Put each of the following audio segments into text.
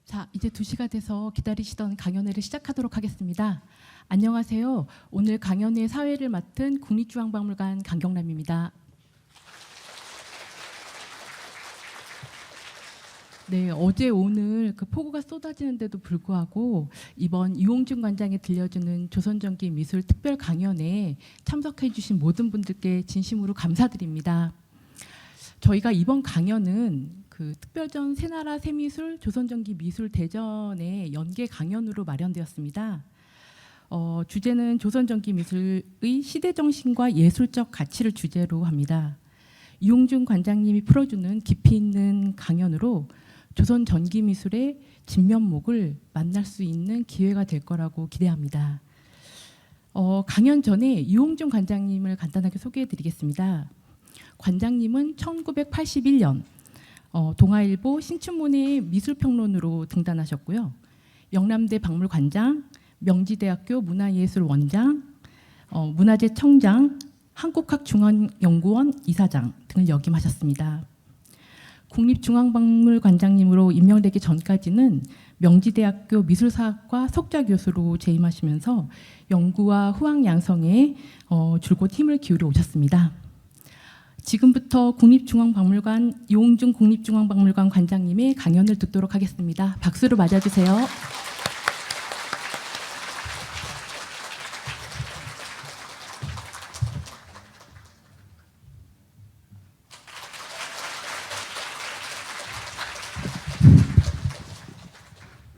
자, 이제 2시가 돼서 기다리시던 강연회를 시작하도록 하겠습니다. 안녕하세요. 오늘 강연회 사회를 맡은 국립중앙박물관 강경남입니다. 네, 어제 오늘 그 폭우가 쏟아지는데도 불구하고 이번 이용준 관장이 들려주는 조선전기 미술 특별 강연에 참석해 주신 모든 분들께 진심으로 감사드립니다. 저희가 이번 강연은 그 특별전 새나라 새미술 조선전기 미술 대전의 연계 강연으로 마련되었습니다. 주제는 조선전기 미술의 시대 정신과 예술적 가치를 주제로 합니다. 이용준 관장님이 풀어주는 깊이 있는 강연으로 조선 전기 미술의 진면목을 만날 수 있는 기회가 될 거라고 기대합니다. 강연 전에 이용준 관장님을 간단하게 소개해드리겠습니다. 관장님은 1981년 동아일보 신춘문예 미술평론으로 등단하셨고요. 영남대 박물관장, 명지대학교 문화예술원장, 문화재청장, 한국학중앙연구원 이사장 등을 역임하셨습니다. 국립중앙박물관장님으로 임명되기 전까지는 명지대학교 미술사학과 석좌교수로 재임하시면서 연구와 후학 양성에 줄곧 힘을 기울여 오셨습니다. 지금부터 국립중앙박물관 이용준 국립중앙박물관 관장님의 강연을 듣도록 하겠습니다. 박수로 맞아주세요.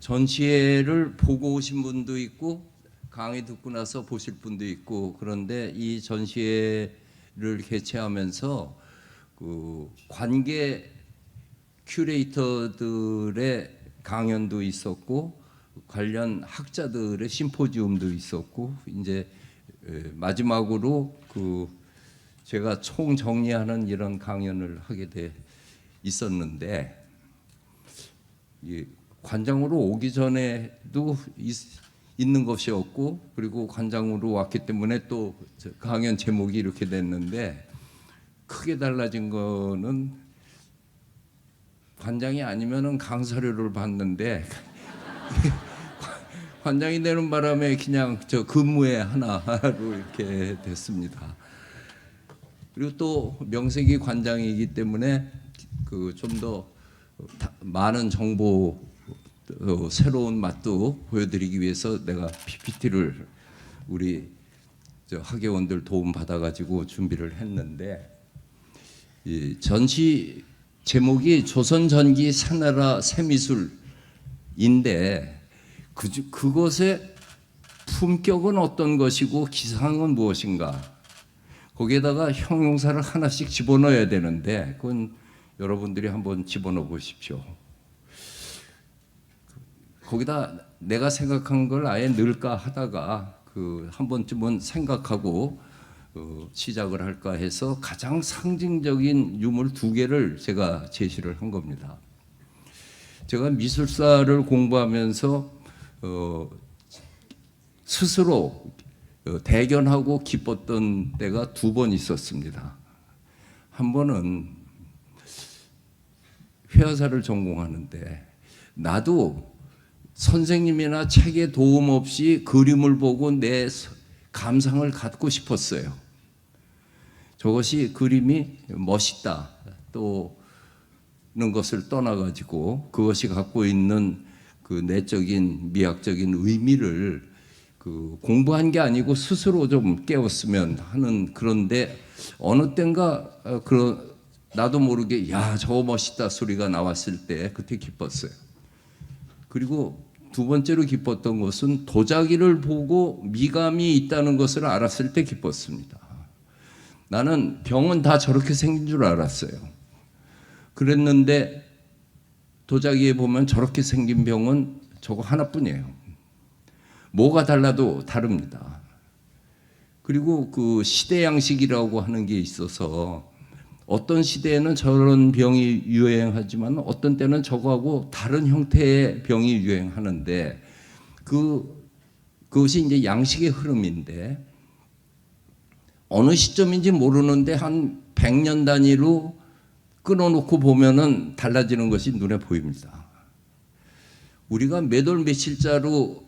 전시회를 보고 오신 분도 있고 강의 듣고 나서 보실 분도 있고, 그런데 이 전시회를 개최하면서 그 관계 큐레이터들의 강연도 있었고 관련 학자들의 심포지움도 있었고, 이제 마지막으로 그 제가 총 정리하는 이런 강연을 하게 돼 있었는데, 관장으로 오기 전에도 있는 것이 없고, 그리고 관장으로 왔기 때문에 또 강연 제목이 이렇게 됐는데, 크게 달라진 거는 관장이 아니면은 강사료를 받는데 관장이 되는 바람에 그냥 저 근무에 하나로 이렇게 됐습니다. 그리고 또 명색이 관장이기 때문에 그 좀 더 많은 정보, 새로운 맛도 보여드리기 위해서 내가 PPT를 우리 학예원들 도움 받아가지고 준비를 했는데, 이 전시 제목이 조선전기 새나라 새미술인데 그것의 품격은 어떤 것이고 기상은 무엇인가, 거기에다가 형용사를 하나씩 집어넣어야 되는데 그건 여러분들이 한번 집어넣어 보십시오. 거기다 내가 생각한 걸 아예 넣을까 하다가 한 번쯤은 생각하고 시작을 할까 해서 가장 상징적인 유물 2개를 제가 제시를 한 겁니다. 제가 미술사를 공부하면서 스스로 대견하고 기뻤던 때가 2번 있었습니다. 한 번은 회화사를 전공하는데 나도 선생님이나 책의 도움 없이 그림을 보고 내 감상을 갖고 싶었어요. 저것이 그림이 멋있다 또는 것을 떠나가지고 그것이 갖고 있는 그 내적인 미학적인 의미를 공부한 게 아니고 스스로 좀 깨웠으면 하는, 그런데 어느 땐가 나도 모르게 야 저거 멋있다 소리가 나왔을 때 그때 기뻤어요. 그리고 2번째로 기뻤던 것은 도자기를 보고 미감이 있다는 것을 알았을 때 기뻤습니다. 나는 병은 다 저렇게 생긴 줄 알았어요. 그랬는데 도자기에 보면 저렇게 생긴 병은 저거 하나뿐이에요. 뭐가 달라도 다릅니다. 그리고 그 시대 양식이라고 하는 게 있어서 어떤 시대에는 저런 병이 유행하지만 어떤 때는 저거하고 다른 형태의 병이 유행하는데 그것이 이제 양식의 흐름인데, 어느 시점인지 모르는데 한 100년 단위로 끊어놓고 보면은 달라지는 것이 눈에 보입니다. 우리가 몇 월 며칠자로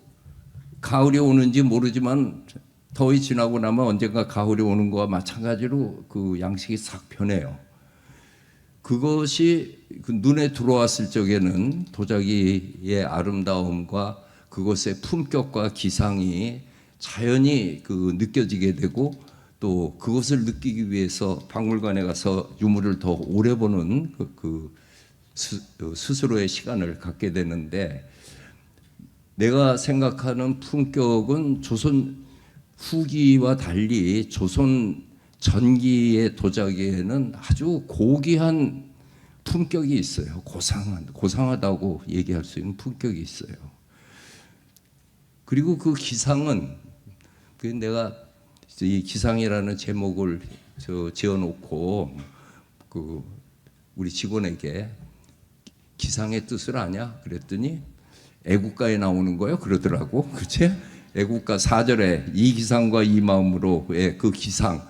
가을이 오는지 모르지만 더위 지나고 나면 언젠가 가을이 오는 거와 마찬가지로 그 양식이 싹 변해요. 그것이 그 눈에 들어왔을 적에는 도자기의 아름다움과 그것의 품격과 기상이 자연히 그 느껴지게 되고, 또 그것을 느끼기 위해서 박물관에 가서 유물을 더 오래 보는 스스로의 시간을 갖게 되는데, 내가 생각하는 품격은 조선 후기와 달리 조선 전기의 도자기에는 아주 고귀한 품격이 있어요. 고상하다고 얘기할 수 있는 품격이 있어요. 그리고 그 기상은, 내가 이 기상이라는 제목을 지어놓고 우리 직원에게 기상의 뜻을 아냐? 그랬더니 애국가에 나오는 거예요. 그러더라고. 그치? 애국가 4절에 이 기상과 이 마음으로의 그 기상.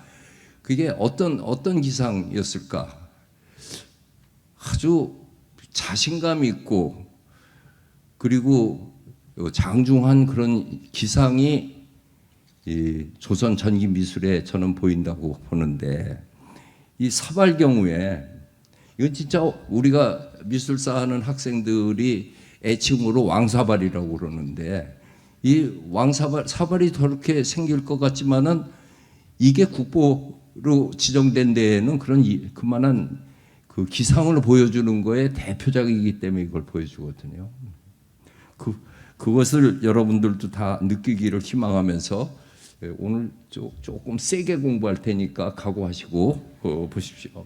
그게 어떤 기상이었을까? 아주 자신감 있고, 그리고 장중한 그런 기상이 이 조선 전기 미술에 저는 보인다고 보는데, 이 사발 경우에 이건 진짜 우리가 미술사 하는 학생들이 애칭으로 왕사발이라고 그러는데, 이 사발이 저렇게 생길 것 같지만은 이게 국보로 지정된 데에는 그만한 그 기상을 보여주는 거에 대표작이기 때문에 이걸 보여주거든요. 그것을 여러분들도 다 느끼기를 희망하면서 오늘 조금 세게 공부할 테니까 각오하시고 보십시오.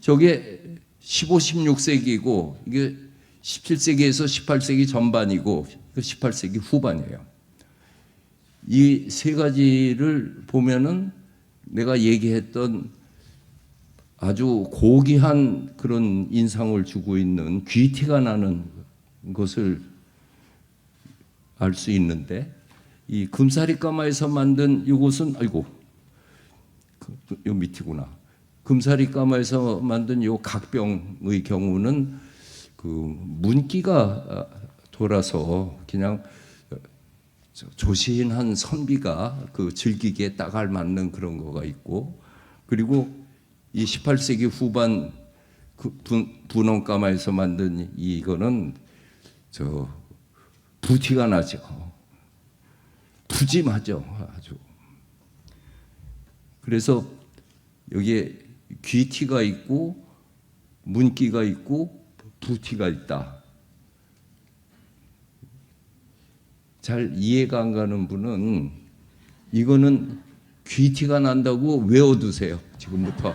저게 15, 16세기고 이게 17세기에서 18세기 전반이고 18세기 후반이에요. 이 세 가지를 보면은 내가 얘기했던 아주 고귀한 그런 인상을 주고 있는 귀티가 나는 것을 알 수 있는데, 이 금사리 까마에서 만든 이것은 요 밑이구나. 금사리 까마에서 만든 요 각병의 경우는 그 문기가 돌아서 그냥 조신한 선비가 그 즐기기에 딱 알맞는 그런 거가 있고, 그리고 이 18세기 후반 분홍까마에서 만든 이거는 부티가 나죠. 푸짐하죠. 아주. 그래서 여기에 귀티가 있고 문기가 있고 부티가 있다. 잘 이해가 안 가는 분은 이거는 귀티가 난다고 외워두세요. 지금부터.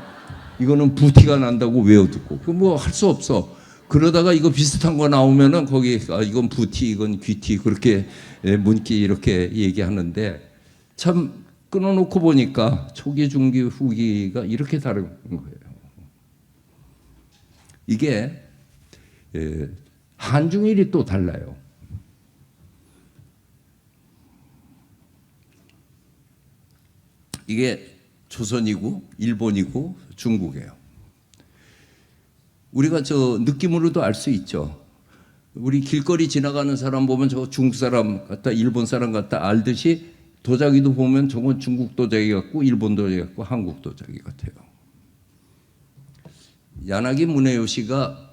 이거는 부티가 난다고 외워두고. 그 뭐 할 수 없어. 그러다가 이거 비슷한 거 나오면은 거기 이건 부티, 이건 귀티, 그렇게 문기 이렇게 얘기하는데, 참 끊어놓고 보니까 초기, 중기, 후기가 이렇게 다른 거예요. 이게 한중일이 또 달라요. 이게 조선이고 일본이고 중국이에요. 우리가 저 느낌으로도 알 수 있죠. 우리 길거리 지나가는 사람 보면 저 중국 사람 같다, 일본 사람 같다 알듯이, 도자기도 보면 저건 중국 도자기 같고 일본 도자기 같고 한국 도자기 같아요. 야나기 무네요시가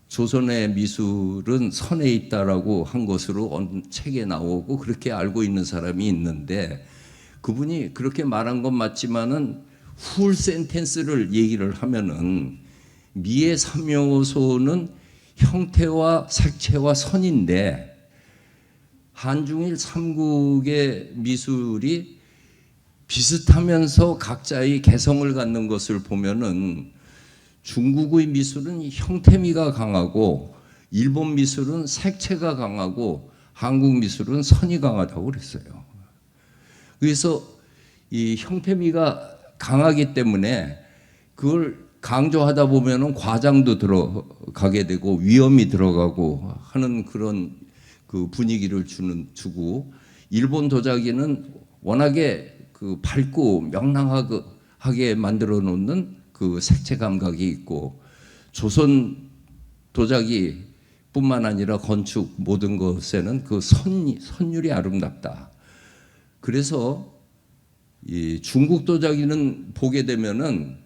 조선의 미술은 선에 있다라고 한 것으로 책에 나오고 그렇게 알고 있는 사람이 있는데, 그분이 그렇게 말한 건 맞지만은 풀 센텐스를 얘기를 하면은 미의 3요소는 형태와 색채와 선인데, 한중일 3국의 미술이 비슷하면서 각자의 개성을 갖는 것을 보면은 중국의 미술은 형태미가 강하고 일본 미술은 색채가 강하고 한국 미술은 선이 강하다고 그랬어요. 그래서 이 형태미가 강하기 때문에 그걸 강조하다 보면은 과장도 들어가게 되고 위험이 들어가고 하는 그런 그 분위기를 주고, 일본 도자기는 워낙에 그 밝고 명랑하게 만들어 놓는 그 색채 감각이 있고, 조선 도자기뿐만 아니라 건축 모든 것에는 그 선율이 아름답다. 그래서 이 중국 도자기는 보게 되면은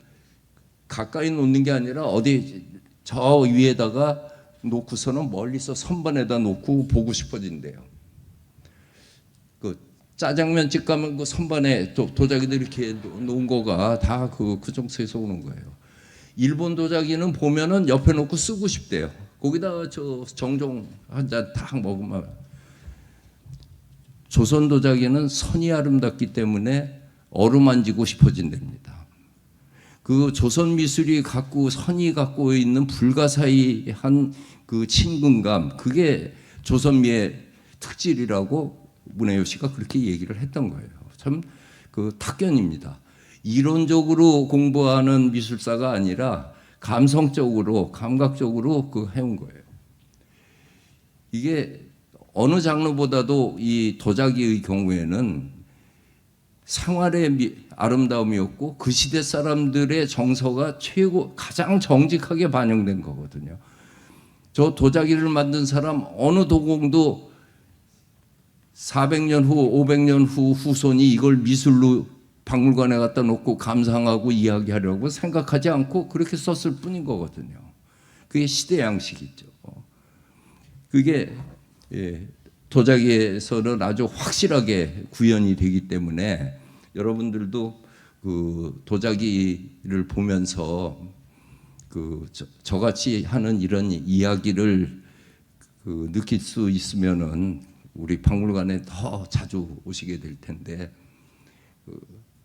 가까이 놓는 게 아니라 어디 저 위에다가 놓고서는 멀리서 선반에다 놓고 보고 싶어진대요. 그 짜장면 집 가면 그 선반에 도자기들 이렇게 놓은 거가 다 그 정서에서 오는 거예요. 일본 도자기는 보면은 옆에 놓고 쓰고 싶대요. 거기다가 저 정종 한 잔 딱 먹으면. 조선 도자기는 선이 아름답기 때문에 어루만지고 싶어진답니다. 그 조선 미술이 선이 갖고 있는 불가사의한 그 친근감, 그게 조선미의 특질이라고 문혜요 씨가 그렇게 얘기를 했던 거예요. 참 그 탁견입니다. 이론적으로 공부하는 미술사가 아니라 감성적으로, 감각적으로 그 해온 거예요. 이게 어느 장르보다도 이 도자기의 경우에는 생활의 아름다움이었고 그 시대 사람들의 정서가 가장 정직하게 반영된 거거든요. 저 도자기를 만든 사람 어느 도공도 400년 후, 500년 후 후손이 이걸 미술로 박물관에 갖다 놓고 감상하고 이야기하려고 생각하지 않고 그렇게 썼을 뿐인 거거든요. 그게 시대 양식이죠. 그게 도자기에서는 아주 확실하게 구현이 되기 때문에 여러분들도 그 도자기를 보면서 그 저같이 하는 이런 이야기를 그 느낄 수 있으면은 우리 박물관에 더 자주 오시게 될 텐데, 그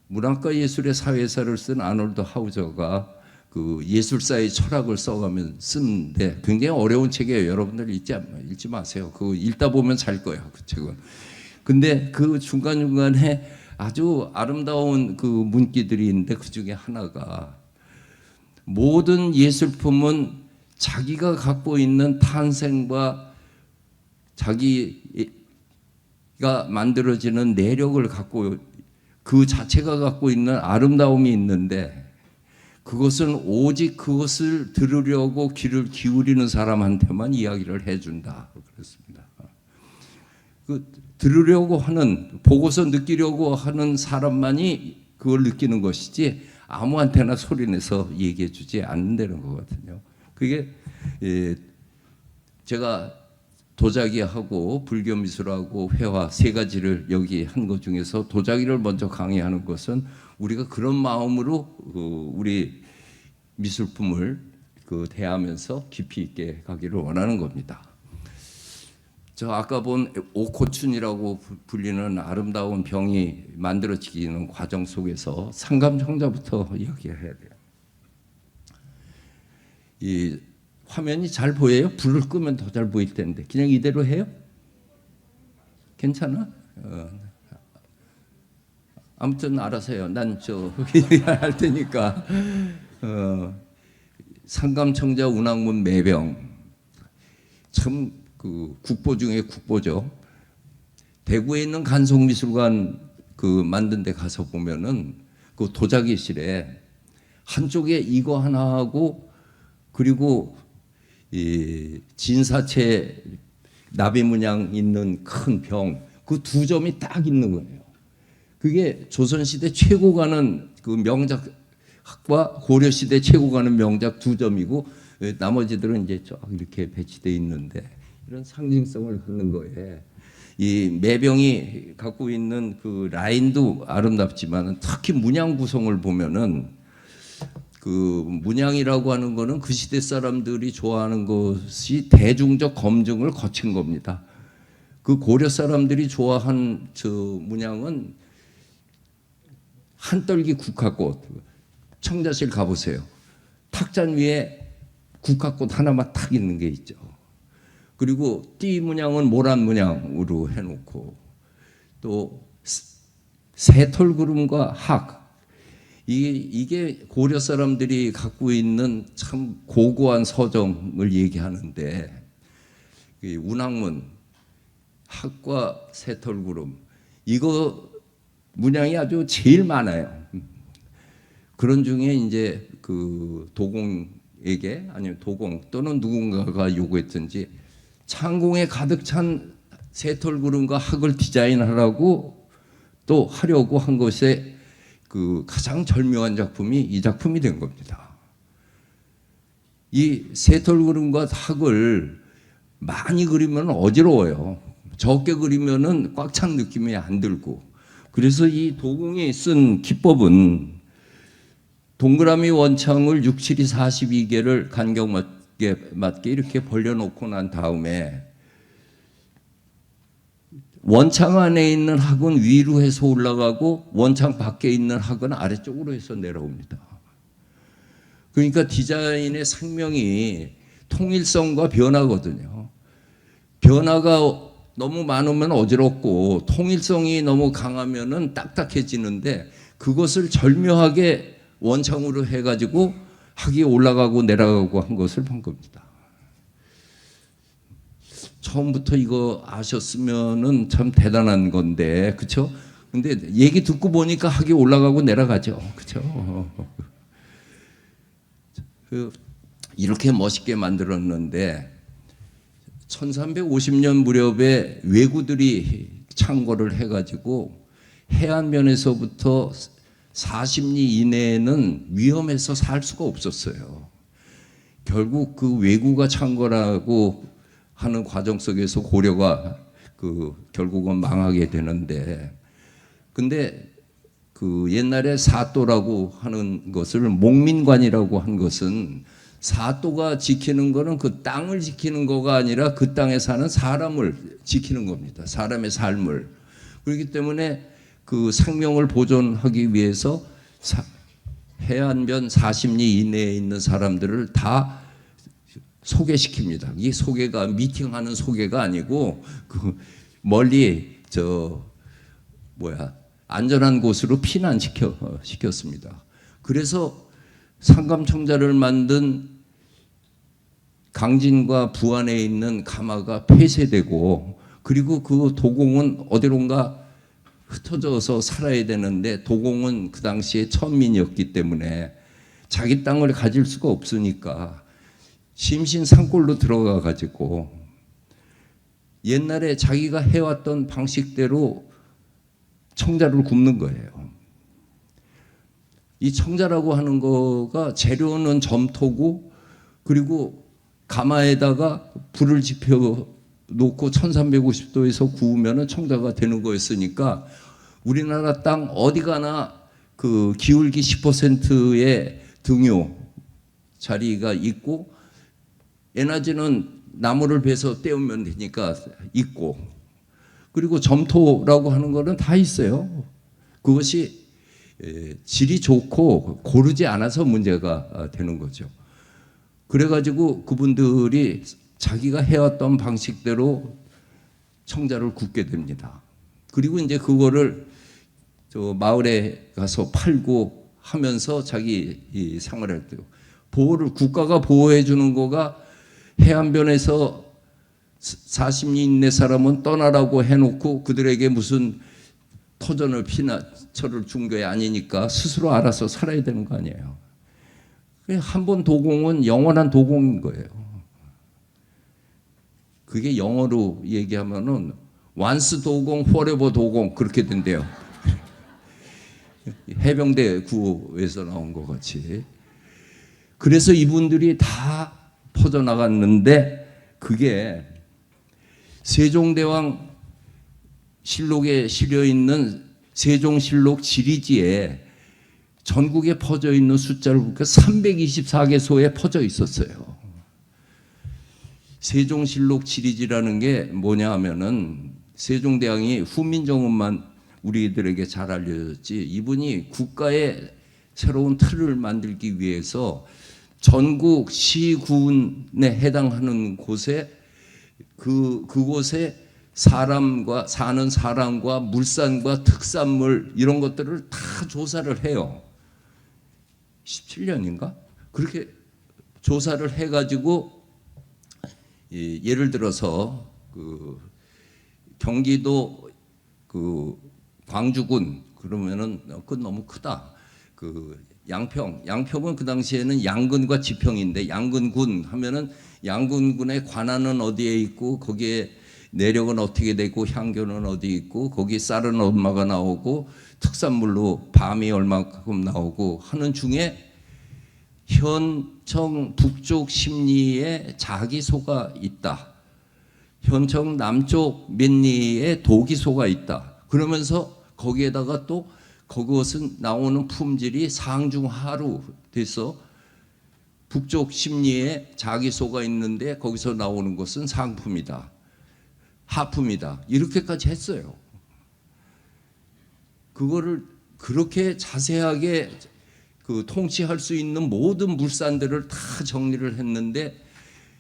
문학과 예술의 사회사를 쓴 아놀드 하우저가 그 예술사의 철학을 써가면 쓰는데 굉장히 어려운 책이에요. 여러분들 읽지 마세요. 그거 읽다 보면 잘 거예요. 그 책은. 근데 그 중간중간에 아주 아름다운 그 문기들이 있는데 그 중에 하나가 모든 예술품은 자기가 갖고 있는 탄생과 자기가 만들어지는 내력을 갖고 그 자체가 갖고 있는 아름다움이 있는데 그것은 오직 그것을 들으려고 귀를 기울이는 사람한테만 이야기를 해준다. 그렇습니다. 그 들으려고 하는, 보고서 느끼려고 하는 사람만이 그걸 느끼는 것이지 아무한테나 소리내서 얘기해 주지 않는다는 거거든요. 그게 제가 도자기하고 불교미술하고 회화 세 가지를 여기 한 것 중에서 도자기를 먼저 강의하는 것은 우리가 그런 마음으로 우리 미술품을 대하면서 깊이 있게 가기를 원하는 겁니다. 저 아까 본 옥호춘이라고 불리는 아름다운 병이 만들어지는 과정 속에서 상감청자부터 이야기해야 돼요. 이 화면이 잘 보여요? 불을 끄면 더 잘 보일 텐데 그냥 이대로 해요? 괜찮아? 아무튼 알아서 해요. 난 할 테니까. 상감청자 운항문 매병, 참 그 국보 중에 국보죠. 대구에 있는 간송미술관 만든 데 가서 보면은 그 도자기실에 한쪽에 이거 하나 하고 그리고 이 진사체 나비 문양 있는 큰 병, 그 두 점이 딱 있는 거예요. 그게 조선시대 최고 가는 그 명작과 고려시대 최고 가는 명작 두 점이고 나머지들은 이제 쫙 이렇게 배치되어 있는데 이런 상징성을 갖는 거에 이 매병이 갖고 있는 그 라인도 아름답지만 특히 문양 구성을 보면은 그 문양이라고 하는 거는 그 시대 사람들이 좋아하는 것이 대중적 검증을 거친 겁니다. 그 고려 사람들이 좋아한 저 문양은 한떨기 국화꽃, 청자실 가보세요. 탁잔 위에 국화꽃 하나만 탁 있는 게 있죠. 그리고 띠 문양은 모란 문양으로 해놓고 또 새털구름과 학, 이게 고려 사람들이 갖고 있는 참 고고한 서정을 얘기하는데 운항문, 학과 새털구름 이거 문양이 아주 제일 많아요. 그런 중에 이제 그 도공에 창공에게 아니면 도공 또는 누군가가 요구했든지 창공에 가득 찬 새털구름과 학을 디자인하라고 또 하려고 한 것에 그 가장 절묘한 작품이 이 작품이 된 겁니다. 이 새털구름과 학을 많이 그리면 어지러워요. 적게 그리면은 꽉 찬 느낌이 안 들고. 그래서 이 도공이 쓴 기법은 동그라미 원창을 6, 7이 42개를 간격 맞게 이렇게 벌려놓고 난 다음에 원창 안에 있는 학은 위로 해서 올라가고 원창 밖에 있는 학은 아래쪽으로 해서 내려옵니다. 그러니까 디자인의 생명이 통일성과 변화거든요. 변화가 너무 많으면 어지럽고 통일성이 너무 강하면은 딱딱해지는데 그것을 절묘하게 원창으로 해가지고 학이 올라가고 내려가고 한 것을 본 겁니다. 처음부터 이거 아셨으면은 참 대단한 건데, 그렇죠? 근데 얘기 듣고 보니까 학이 올라가고 내려가죠, 그렇죠? 이렇게 멋있게 만들었는데 1350년 무렵에 왜구들이 창궐을 해가지고 해안면에서부터 40리 이내에는 위험해서 살 수가 없었어요. 결국 그 왜구가 창궐하고 하는 과정 속에서 고려가 결국은 망하게 되는데, 근데 그 옛날에 사또라고 하는 것을 목민관이라고 한 것은 사또가 지키는 거는 그 땅을 지키는 거가 아니라 그 땅에 사는 사람을 지키는 겁니다. 사람의 삶을. 그렇기 때문에 그 생명을 보존하기 위해서 해안변 40리 이내에 있는 사람들을 다 소개시킵니다. 이 소개가 미팅하는 소개가 아니고 그 멀리 안전한 곳으로 피난시켰습니다. 그래서 상감청자를 만든 강진과 부안에 있는 가마가 폐쇄되고, 그리고 그 도공은 어디론가 흩어져서 살아야 되는데 도공은 그 당시에 천민이었기 때문에 자기 땅을 가질 수가 없으니까 심신 산골로 들어가 가지고 옛날에 자기가 해왔던 방식대로 청자를 굽는 거예요. 이 청자라고 하는 거가 재료는 점토고, 그리고 가마에다가 불을 지펴 놓고 1350도에서 구우면 청자가 되는 거였으니까 우리나라 땅 어디 가나 그 기울기 10%의 등유 자리가 있고, 에너지는 나무를 베서 떼우면 되니까 있고, 그리고 점토라고 하는 거는 다 있어요. 그것이 질이 좋고 고르지 않아서 문제가 되는 거죠. 그래가지고 그분들이 자기가 해왔던 방식대로 청자를 굽게 됩니다. 그리고 이제 그거를 마을에 가서 팔고 하면서 자기 생활을 해요. 국가가 보호해 주는 거가 해안변에서 40리 이내 사람은 떠나라고 해놓고 그들에게 무슨 터전을 피난처를 준 게 아니니까 스스로 알아서 살아야 되는 거 아니에요. 한 번 도공은 영원한 도공인 거예요. 그게 영어로 얘기하면은 once 도공, forever 도공 그렇게 된대요. 해병대 구호에서 나온 것 같이. 그래서 이분들이 다 퍼져나갔는데 그게 세종대왕 실록에 실려 있는 세종실록 지리지에 전국에 퍼져 있는 숫자를 보니까 324개소에 퍼져 있었어요. 세종실록 지리지라는 게 뭐냐 하면은 세종대왕이 후민정음만 우리들에게 잘 알려졌지, 이분이 국가의 새로운 틀을 만들기 위해서 전국 시군에 해당하는 곳에 그곳에 사는 사람과 물산과 특산물 이런 것들을 다 조사를 해요. 17년인가? 그렇게 조사를 해가지고 예를 들어서 경기도 광주군 그러면은 그 너무 크다. 양평은 그 당시에는 양근과 지평인데 양근군 하면은 양근군의 관할은 어디에 있고 거기에 내력은 어떻게 되고 향교는 어디 있고 거기 쌀은 얼마가 나오고 특산물로 밤이 얼마큼 나오고 하는 중에 현청 북쪽 심리에 자기소가 있다. 현청 남쪽 민리에 도기소가 있다. 그러면서 거기에다가 또 그것은 나오는 품질이 상중하로 돼서 북쪽 심리에 자기소가 있는데 거기서 나오는 것은 상품이다. 하품이다. 이렇게까지 했어요. 그거를 그렇게 자세하게 그 통치할 수 있는 모든 물산들을 다 정리를 했는데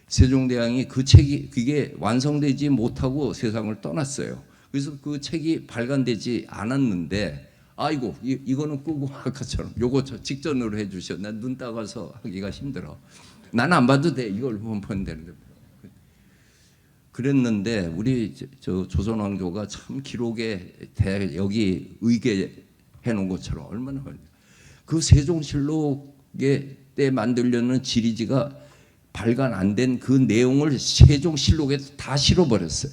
세종대왕이 그 책이 그게 완성되지 못하고 세상을 떠났어요. 그래서 그 책이 발간되지 않았는데 아이고 이거는 끄고 아까처럼 요거 저 직전으로 해주셔. 난 눈 따가서 하기가 힘들어. 난 안 봐도 돼. 이걸 보면 되는데. 그랬는데 우리 저 조선 왕조가 참 기록에 여기 의계해 놓은 것처럼 얼마나 그 세종실록에 때 만들려는 지리지가 발간 안 된 그 내용을 세종실록에 다 실어버렸어요.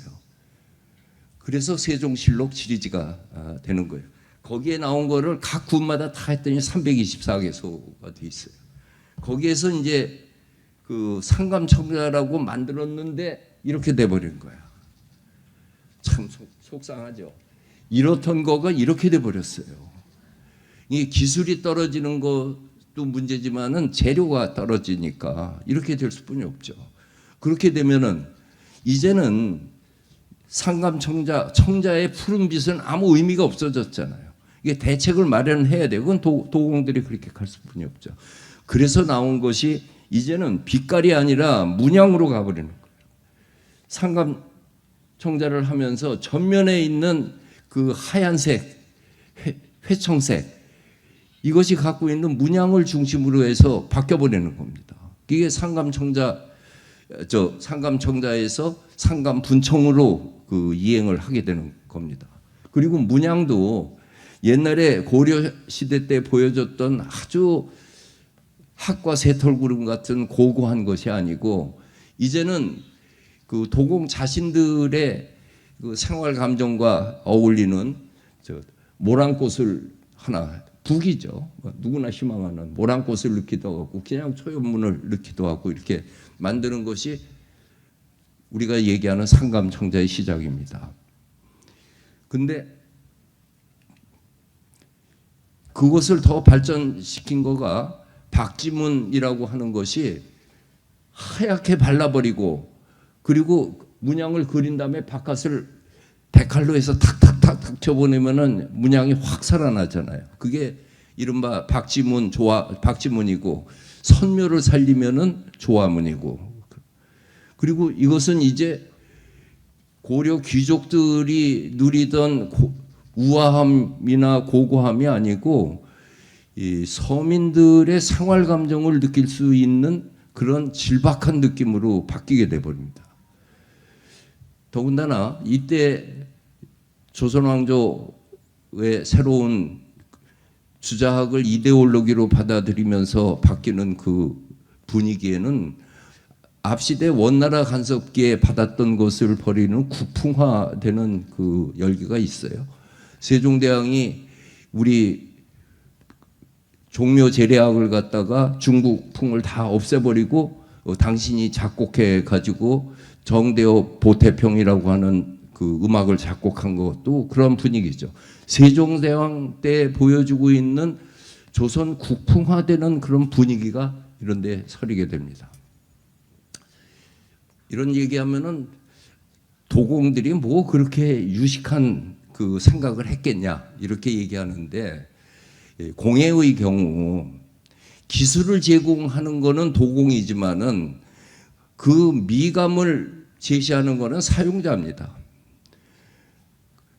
그래서 세종실록 지리지가 되는 거예요. 거기에 나온 거를 각 군마다 다 했더니 324개소가 돼 있어요. 거기에서 이제 그 상감청자라고 만들었는데 이렇게 돼버린 거야. 참 속상하죠. 이렇던 거가 이렇게 돼버렸어요. 이 기술이 떨어지는 것도 문제지만은 재료가 떨어지니까 이렇게 될 수뿐이 없죠. 그렇게 되면은 이제는 청자의 푸른빛은 아무 의미가 없어졌잖아요. 이게 대책을 마련해야 돼요. 그건 도공들이 그렇게 갈 수뿐이 없죠. 그래서 나온 것이 이제는 빛깔이 아니라 문양으로 가버리는 거예요. 상감청자를 하면서 전면에 있는 그 하얀색, 회청색 이것이 갖고 있는 문양을 중심으로 해서 바뀌어버리는 겁니다. 이게 상감청자에서 상감분청으로 그 이행을 하게 되는 겁니다. 그리고 문양도 옛날에 고려 시대 때 보여줬던 아주 학과 새털구름 같은 고고한 것이 아니고 이제는 그 도공 자신들의 그 생활 감정과 어울리는 모란꽃을 하나 북이죠. 누구나 희망하는 모란꽃을 넣기도 하고 그냥 초연문을 넣기도 하고 이렇게 만드는 것이 우리가 얘기하는 상감청자의 시작입니다. 근데 그것을 더 발전시킨 거가 박지문이라고 하는 것이 하얗게 발라버리고 그리고 문양을 그린 다음에 바깥을 데칼로 해서 탁탁탁탁 쳐보내면은 문양이 확 살아나잖아요. 그게 이른바 박지문이고 선묘를 살리면은 조화문이고 그리고 이것은 이제 고려 귀족들이 누리던 우아함이나 고고함이 아니고 이 서민들의 생활 감정을 느낄 수 있는 그런 질박한 느낌으로 바뀌게 돼버립니다. 더군다나 이때 조선 왕조의 새로운 주자학을 이데올로기로 받아들이면서 바뀌는 그 분위기에는 앞시대 원나라 간섭기에 받았던 것을 버리는 국풍화되는 그 열기가 있어요. 세종대왕이 우리 종묘 제례학을 갖다가 중국풍을 다 없애버리고 당신이 작곡해 가지고 정대호 보태평이라고 하는 그 음악을 작곡한 것도 그런 분위기죠. 세종대왕 때 보여주고 있는 조선 국풍화되는 그런 분위기가 이런 데 서리게 됩니다. 이런 얘기하면은 도공들이 뭐 그렇게 유식한 그 생각을 했겠냐 이렇게 얘기하는데 공예의 경우 기술을 제공하는 거는 도공이지만은 그 미감을 제시하는 거는 사용자입니다.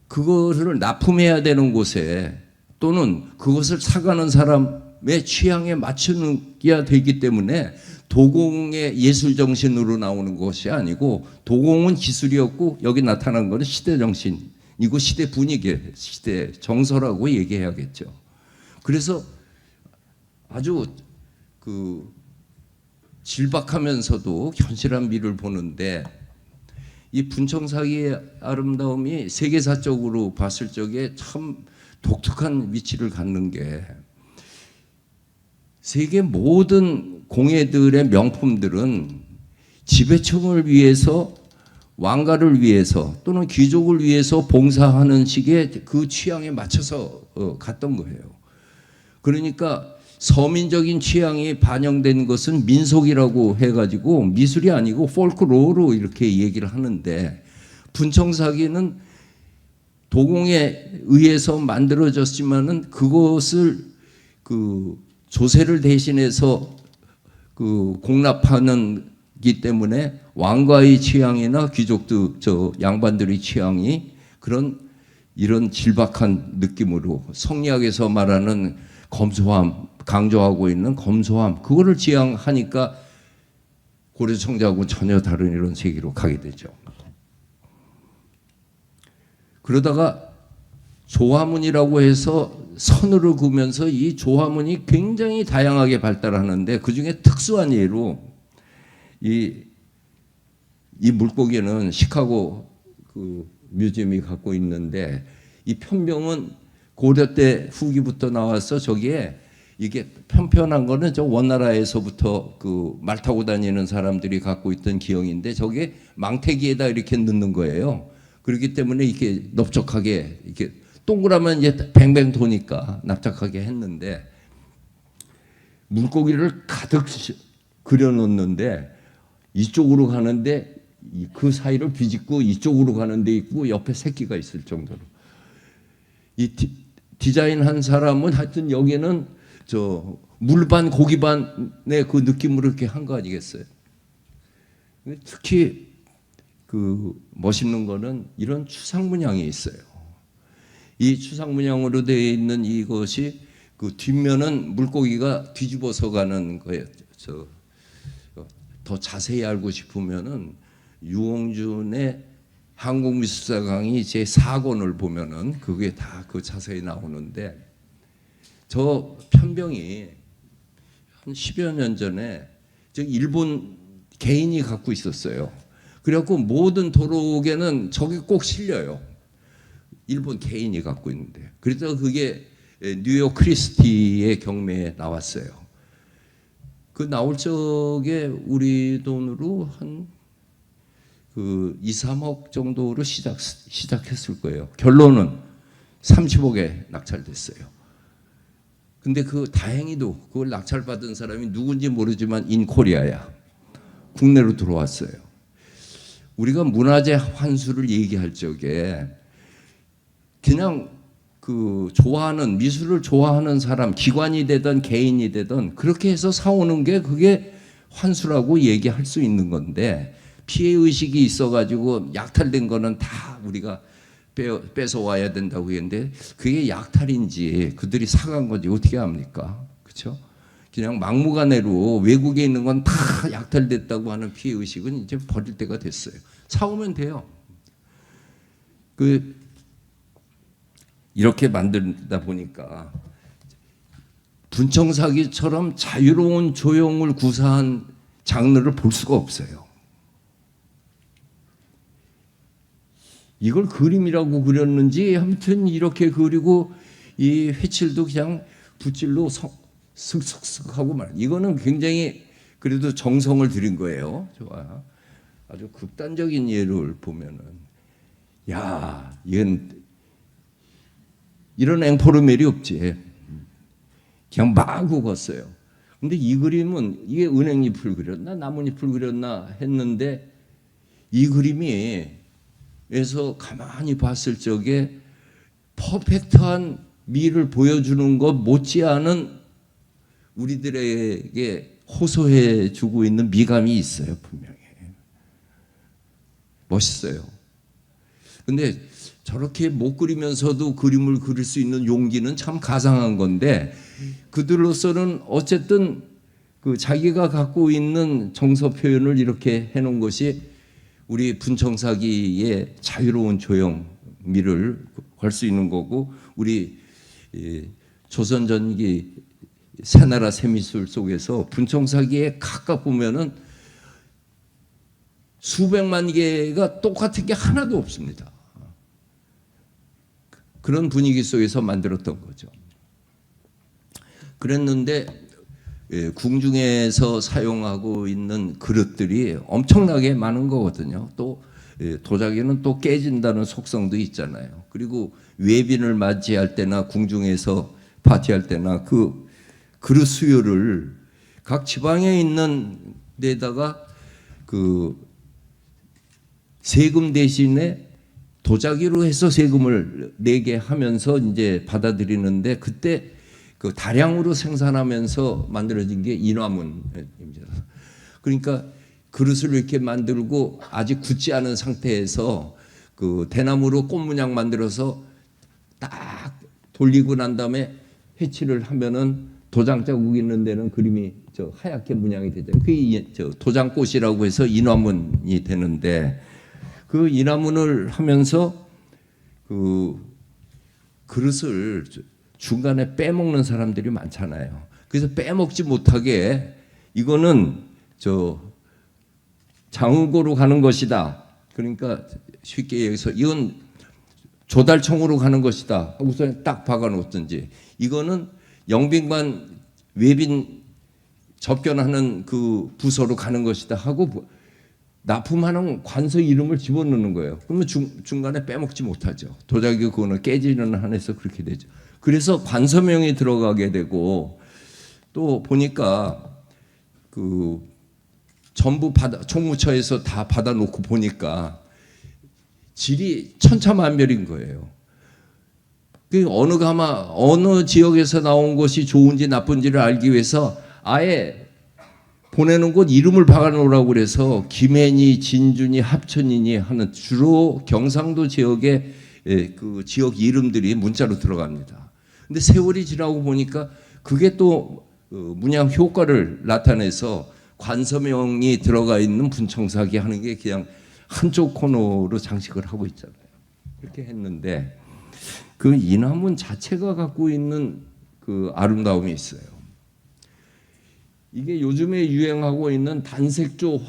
그것을 납품해야 되는 곳에 또는 그것을 사가는 사람의 취향에 맞추어야 되기 때문에 도공의 예술 정신으로 나오는 것이 아니고 도공은 기술이었고 여기 나타난 것은 시대 정신이고 시대 분위기, 시대 정서라고 얘기해야겠죠. 그래서 아주 그 질박하면서도 현실한 미를 보는데, 이 분청사기의 아름다움이 세계사적으로 봤을 적에 참 독특한 위치를 갖는 게, 세계 모든 공예들의 명품들은 지배층을 위해서, 왕가를 위해서 또는 귀족을 위해서 봉사하는 식의 그 취향에 맞춰서 갔던 거예요. 그러니까 서민적인 취향이 반영된 것은 민속이라고 해가지고 미술이 아니고 폴크로어로 이렇게 얘기를 하는데, 분청사기는 도공에 의해서 만들어졌지만은 그것을 그 조세를 대신해서 그 공납하는 기 때문에 왕가의 취향이나 귀족들, 양반들의 취향이 그런 이런 질박한 느낌으로, 성리학에서 말하는 검소함, 강조하고 있는 검소함, 그거를 지향하니까 고려청자하고 전혀 다른 이런 세계로 가게 되죠. 그러다가 조화문이라고 해서 선으로 그으면서 이 조화문이 굉장히 다양하게 발달하는데, 그중에 특수한 예로 이 물고기는 시카고 그 뮤지엄이 갖고 있는데, 이 편병은 고려 때 후기부터 나와서 저기에 이게 편편한 거는 저 원나라에서부터 그 말 타고 다니는 사람들이 갖고 있던 기형인데, 저게 망태기에다 이렇게 넣는 거예요. 그렇기 때문에 이렇게 넓적하게 이렇게 동그라면 이제 뱅뱅 도니까 납작하게 했는데, 물고기를 가득 그려놓는데 이쪽으로 가는데 그 사이를 비집고 이쪽으로 가는 데 있고 옆에 새끼가 있을 정도로, 이 디자인한 사람은 하여튼 여기는 저 물반 고기반의 그 느낌으로 이렇게 한 거 아니겠어요? 특히 그 멋있는 거는 이런 추상 문양이 있어요. 이 추상 문양으로 되어 있는 이것이 그 뒷면은 물고기가 뒤집어서 가는 거예요. 더 자세히 알고 싶으면은 유홍준의 한국미술사 강의 제 4권을 보면은 그게 다 그 자세히 나오는데, 저 편병이 한 10여 년 전에 저 일본 개인이 갖고 있었어요. 그래갖고 모든 도로에는 저게 꼭 실려요. 일본 개인이 갖고 있는데, 그래서 그게 뉴욕 크리스티의 경매에 나왔어요. 그 나올 적에 우리 돈으로 한 그 2, 3억 정도로 시작했을 거예요. 결론은 30억에 낙찰됐어요. 근데 그 다행히도 그걸 낙찰받은 사람이 누군지 모르지만 인코리아야. 국내로 들어왔어요. 우리가 문화재 환수를 얘기할 적에 그냥 그 좋아하는, 미술을 좋아하는 사람, 기관이 되든 개인이 되든 그렇게 해서 사오는 게 그게 환수라고 얘기할 수 있는 건데, 피해의식이 있어가지고 약탈된 거는 다 우리가 뺏어와야 된다고 했는데, 그게 약탈인지 그들이 사간 건지 어떻게 합니까? 그렇죠? 그냥 막무가내로 외국에 있는 건 다 약탈됐다고 하는 피해의식은 이제 버릴 때가 됐어요. 사오면 돼요. 이렇게 만들다 보니까 분청사기처럼 자유로운 조형을 구사한 장르를 볼 수가 없어요. 이걸 그림이라고 그렸는지 아무튼 이렇게 그리고 이 회칠도 그냥 붓질로 슥슥슥 하고 말. 이거는 굉장히 그래도 정성을 들인 거예요. 좋아. 아주 극단적인 예를 보면은, 야, 이건 이런 앵포르멜이 없지. 그냥 마구 걷어요. 근데 이 그림은 이게 은행잎을 그렸나 나뭇잎을 그렸나 했는데, 이 그림이 에서 가만히 봤을 적에 퍼펙트한 미를 보여주는 것 못지않은 우리들에게 호소해 주고 있는 미감이 있어요. 분명히 멋있어요. 근데 저렇게 못 그리면서도 그림을 그릴 수 있는 용기는 참 가상한 건데, 그들로서는 어쨌든 그 자기가 갖고 있는 정서 표현을 이렇게 해놓은 것이 우리 분청사기의 자유로운 조형미를 걸 수 있는 거고, 우리 조선 전기 새나라 새미술 속에서 분청사기에 각각 보면은 수백만 개가 똑같은 게 하나도 없습니다. 그런 분위기 속에서 만들었던 거죠. 그랬는데 궁중에서 사용하고 있는 그릇들이 엄청나게 많은 거거든요. 또 도자기는 또 깨진다는 속성도 있잖아요. 그리고 외빈을 맞이할 때나 궁중에서 파티할 때나 그 그릇 수요를 각 지방에 있는 데다가 그 세금 대신에 도자기로 해서 세금을 내게 하면서 이제 받아들이는데, 그때 그 다량으로 생산하면서 만들어진 게 인화문입니다. 그러니까 그릇을 이렇게 만들고 아직 굳지 않은 상태에서 그 대나무로 꽃 문양 만들어서 딱 돌리고 난 다음에 해치를 하면은 도장 자국 있는 데는 그림이 저 하얗게 문양이 되죠. 그게 저 도장꽃이라고 해서 인화문이 되는데, 그 인화문을 하면서 그 그릇을 중간에 빼먹는 사람들이 많잖아요. 그래서 빼먹지 못하게 이거는 저 장우고로 가는 것이다. 그러니까 쉽게 얘기해서 이건 조달청으로 가는 것이다 하고서 딱 박아놓든지, 이거는 영빈관 외빈 접견하는 그 부서로 가는 것이다 하고 납품하는 관서 이름을 집어넣는 거예요. 그러면 중간에 빼먹지 못하죠. 도자기 그거는 깨지는 한에서 그렇게 되죠. 그래서 관서명이 들어가게 되고, 또 보니까 그 전부 총무처에서 다 받아놓고 보니까 질이 천차만별인 거예요. 그 어느 지역에서 나온 것이 좋은지 나쁜지를 알기 위해서 아예 보내는 곳 이름을 박아놓으라고 그래서 김해니, 진주니, 합천이니 하는 주로 경상도 지역의 그 지역 이름들이 문자로 들어갑니다. 근데 세월이 지나고 보니까 그게 또 문양 효과를 나타내서 관서명이 들어가 있는 분청사기 하는 게 그냥 한쪽 코너로 장식을 하고 있잖아요. 그렇게 했는데 그 인화문 자체가 갖고 있는 그 아름다움이 있어요. 이게 요즘에 유행하고 있는 단색조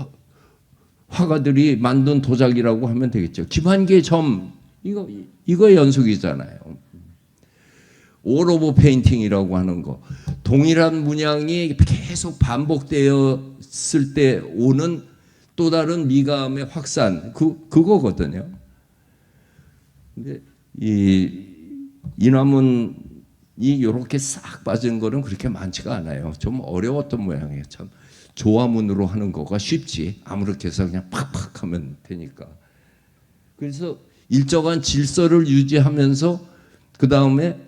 화가들이 만든 도자기라고 하면 되겠죠. 김한계 점 이거 연속이잖아요. 올 오버 페인팅이라고 하는 거, 동일한 문양이 계속 반복되었을 때 오는 또 다른 미감의 확산, 그거거든요. 근데 이 인화문이 이렇게 싹 빠진 거는 그렇게 많지가 않아요. 좀 어려웠던 모양이에요. 참 조화문으로 하는 거가 쉽지, 아무렇게 해서 그냥 팍팍 하면 되니까. 그래서 일정한 질서를 유지하면서 그 다음에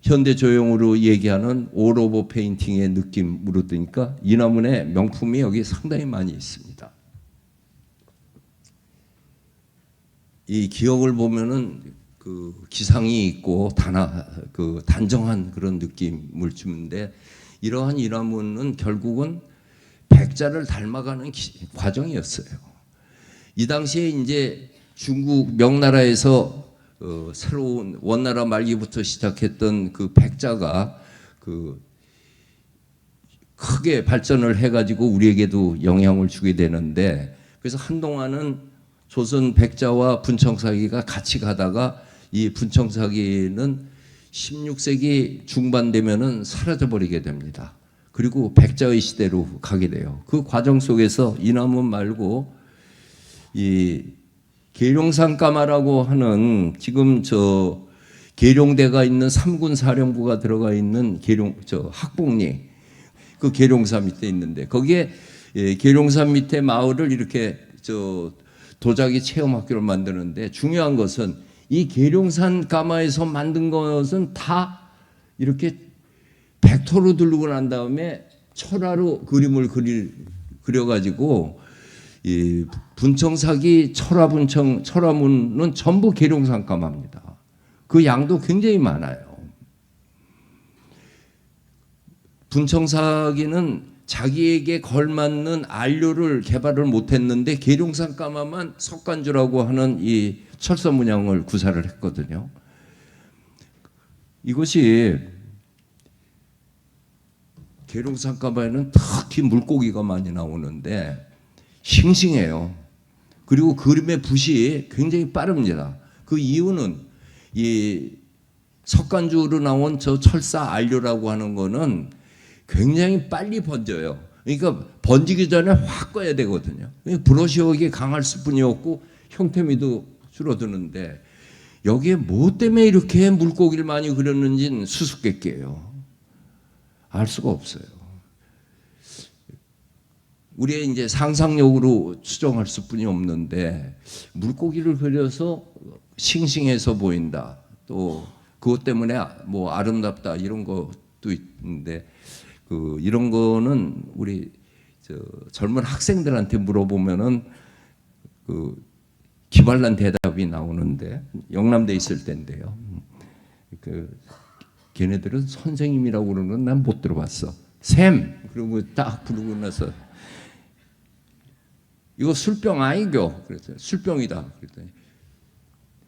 현대 조형으로 얘기하는 올 오버 페인팅의 느낌으로 뜨니까 인화문의 명품이 여기 상당히 많이 있습니다. 이 기억을 보면은 그 기상이 있고 단정한 그런 느낌을 주는데, 이러한 인화문은 결국은 백자를 닮아가는 과정이었어요. 이 당시에 이제 중국 명나라에서 새로운 원나라 말기부터 시작했던 그 백자가 그 크게 발전을 해가지고 우리에게도 영향을 주게 되는데, 그래서 한동안은 조선 백자와 분청사기가 같이 가다가 이 분청사기는 16세기 중반 되면은 사라져 버리게 됩니다. 그리고 백자의 시대로 가게 돼요. 그 과정 속에서 인화문 말고 이 계룡산까마라고 하는, 지금 저 계룡대가 있는 삼군 사령부가 들어가 있는 학봉리, 그 계룡산 밑에 있는데, 거기에 계룡산 밑에 마을을 이렇게 도자기 체험학교를 만드는데, 중요한 것은 이 계룡산 까마에서 만든 것은 다 이렇게 벡터로 들고 난 다음에 철화로 그림을 그려가지고 이 분청사기 철화문은 전부 계룡산 까마입니다. 그 양도 굉장히 많아요. 분청사기는 자기에게 걸맞는 안료를 개발을 못했는데 계룡산 까마만 석간주라고 하는 이 철서 문양을 구사를 했거든요. 이것이 계룡산가마에는 특히 물고기가 많이 나오는데 싱싱해요. 그리고 그림의 붓이 굉장히 빠릅니다. 그 이유는 이 석간주로 나온 저 철사 안료라고 하는 거는 굉장히 빨리 번져요. 그러니까 번지기 전에 확 꺼야 되거든요. 브러쉬력이 강할 뿐이었고 형태미도 줄어드는데 여기에 뭐 때문에 이렇게 물고기를 많이 그렸는지는 수수께끼예요. 알 수가 없어요. 우리의 이제 상상력으로 추정할 수뿐이 없는데 물고기를 그려서 싱싱해서 보인다. 또 그것 때문에 뭐 아름답다 이런 것도 있는데 이런 거는 우리 젊은 학생들한테 물어보면은 기발난 대답이 나오는데 영남대 있을 때인데요. 걔네들은 선생님이라고 그러는 건 난 못 들어봤어. 샘 그리고 딱 부르고 나서 이거 술병 아니교? 그랬더니 술병이다. 그랬더니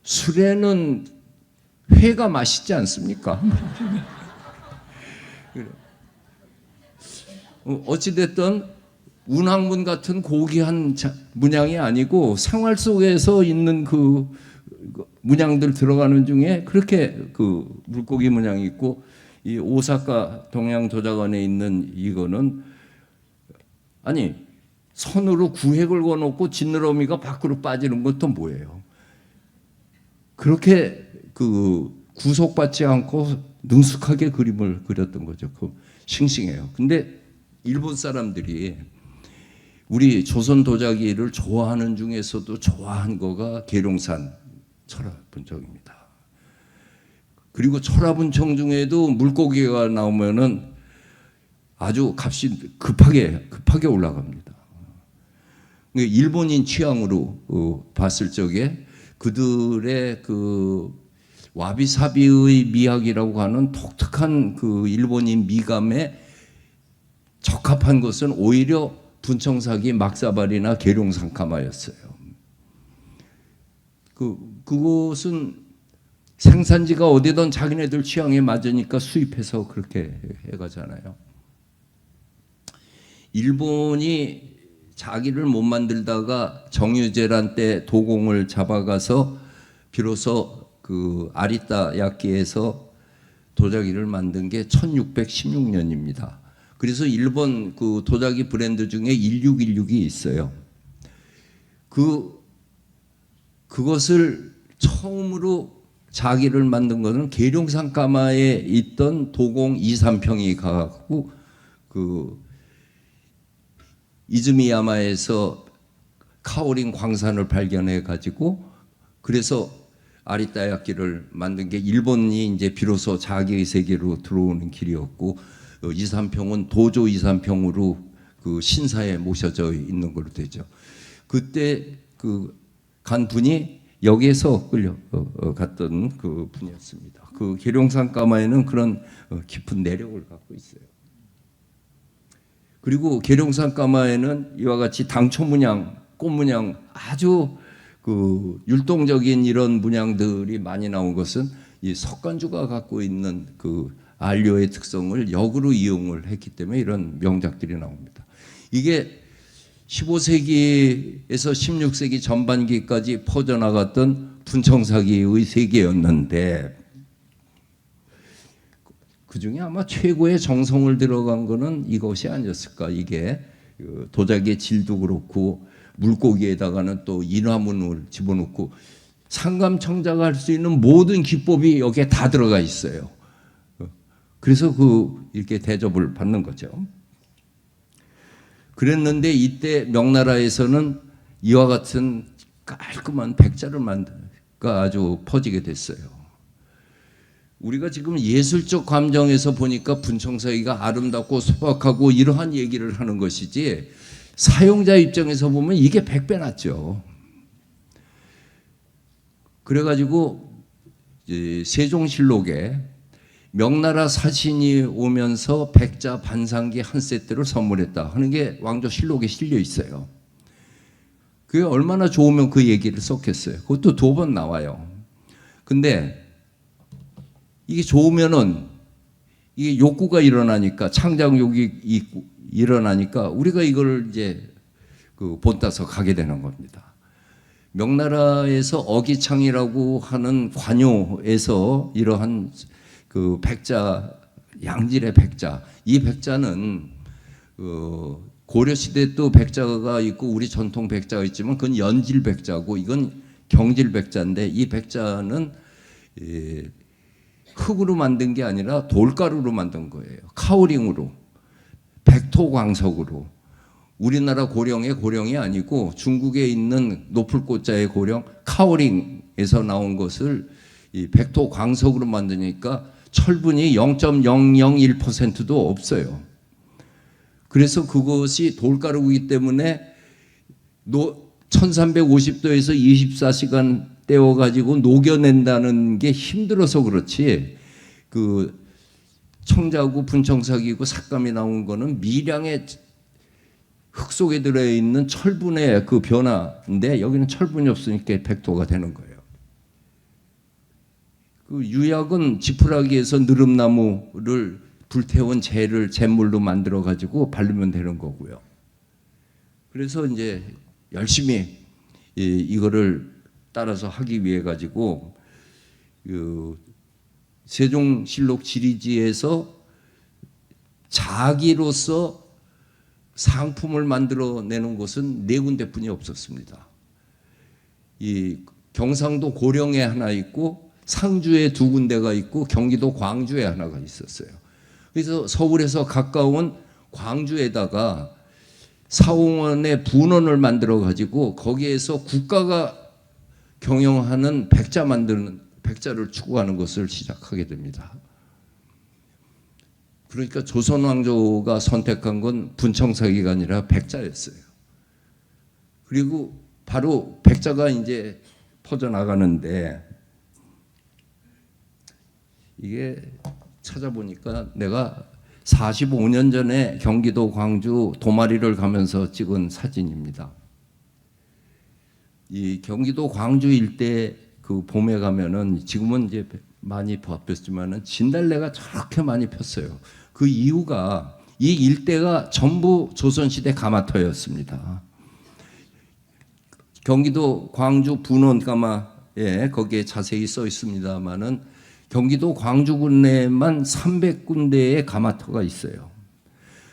술에는 회가 맛있지 않습니까? 어찌됐든 운항문 같은 고귀한 문양이 아니고 생활 속에서 있는 그 문양들 들어가는 중에 그렇게 그 물고기 문양이 있고 이 오사카 동양도자관에 있는 이거는 아니 선으로 구획을 걸어놓고 지느러미가 밖으로 빠지는 것도 뭐예요? 그렇게 구속받지 않고 능숙하게 그림을 그렸던 거죠. 싱싱해요. 근데 일본 사람들이 우리 조선 도자기를 좋아하는 중에서도 좋아한 거가 계룡산 철화분청입니다. 그리고 철화분청 중에도 물고기가 나오면은 아주 값이 급하게 올라갑니다. 일본인 취향으로 봤을 적에 그들의 와비사비의 미학이라고 하는 독특한 일본인 미감에 적합한 것은 오히려 분청사기 막사발이나 계룡산가마였어요. 그것은 생산지가 어디든 자기네들 취향에 맞으니까 수입해서 그렇게 해가잖아요. 일본이 자기를 못 만들다가 정유재란 때 도공을 잡아가서 비로소 아리따 야끼에서 도자기를 만든 게 1616년입니다. 그래서 일본 도자기 브랜드 중에 1616이 있어요. 그것을 처음으로 자기를 만든 것은 계룡산가마에 있던 도공 2~3평이 가고 이즈미야마에서 카오린 광산을 발견해 가지고 그래서 아리따야끼를 만든 게 일본이 이제 비로소 자기의 세계로 들어오는 길이었고 2~3평은 도조 2~3평으로 신사에 모셔져 있는 걸로 되죠. 그때 간 분이 여기에서 끌려갔던 분이었습니다. 계룡산가마에는 그런 깊은 내력을 갖고 있어요. 그리고 계룡산가마에는 이와 같이 당초 문양, 꽃 문양 아주 율동적인 이런 문양들이 많이 나온 것은 이 석간주가 갖고 있는 안료의 특성을 역으로 이용을 했기 때문에 이런 명작들이 나옵니다. 이게 15세기에서 16세기 전반기까지 퍼져나갔던 분청사기의 세계였는데 그중에 아마 최고의 정성을 들어간 거는 이것이 아니었을까. 이게 도자기의 질도 그렇고 물고기에다가는 또 인화문을 집어넣고 상감청자가 할 수 있는 모든 기법이 여기에 다 들어가 있어요. 그래서 이렇게 대접을 받는 거죠. 그랬는데 이때 명나라에서는 이와 같은 깔끔한 백자를 만드가 아주 퍼지게 됐어요. 우리가 지금 예술적 감정에서 보니까 분청사기가 아름답고 소박하고 이러한 얘기를 하는 것이지 사용자 입장에서 보면 이게 100배 낫죠. 그래가지고 세종실록에 명나라 사신이 오면서 백자 반상기 한 세트를 선물했다 하는 게 왕조실록에 실려 있어요. 그게 얼마나 좋으면 그 얘기를 썼겠어요. 그것도 2번 나와요. 근데 이게 좋으면은 이게 욕구가 일어나니까 창작욕이 일어나니까 우리가 이걸 이제 그 본따서 가게 되는 겁니다. 명나라에서 어기창이라고 하는 관요에서 이러한 그 백자, 양질의 백자, 이 백자는 고려 시대 또 백자가 있고 우리 전통 백자가 있지만 그건 연질 백자고 이건 경질 백자인데, 이 백자는 흙으로 만든 게 아니라 돌가루로 만든 거예요. 카오링으로, 백토광석으로. 우리나라 고령의 고령이 아니고 중국에 있는 노풀꽃자의 고령 카오링에서 나온 것을 이 백토광석으로 만드니까 철분이 0.001%도 없어요. 그래서 그것이 돌가루이기 때문에 1350도에서 24시간 떼어가지고 녹여낸다는 게 힘들어서 그렇지, 그 청자고 분청삭이고 삭감이 나온 거는 미량의 흙 속에 들어있는 철분의 그 변화인데, 여기는 철분이 없으니까 백도가 되는 거예요. 그 유약은 지푸라기에서 느릅나무를 불태운 재를 잿물로 만들어 가지고 바르면 되는 거고요. 그래서 이제 열심히 이거를 따라서 하기 위해 가지고 세종실록 지리지에서 자기로서 상품을 만들어내는 곳은 4군데뿐이 없었습니다. 이 경상도 고령에 하나 있고 상주에 2군데가 있고 경기도 광주에 하나가 있었어요. 그래서 서울에서 가까운 광주에다가 사홍원의 분원을 만들어 가지고 거기에서 국가가 경영하는 백자 만드는, 백자를 추구하는 것을 시작하게 됩니다. 그러니까 조선 왕조가 선택한 건 분청사기가 아니라 백자였어요. 그리고 바로 백자가 이제 퍼져나가는데, 이게 찾아보니까 내가 45년 전에 경기도 광주 도마리를 가면서 찍은 사진입니다. 이 경기도 광주 일대 그 봄에 가면은, 지금은 이제 많이 바뀌었지만은 진달래가 저렇게 많이 폈어요. 그 이유가 이 일대가 전부 조선시대 가마터였습니다. 경기도 광주 분원 가마에 거기에 자세히 써 있습니다만은 경기도 광주군 내에만 300군데의 가마터가 있어요.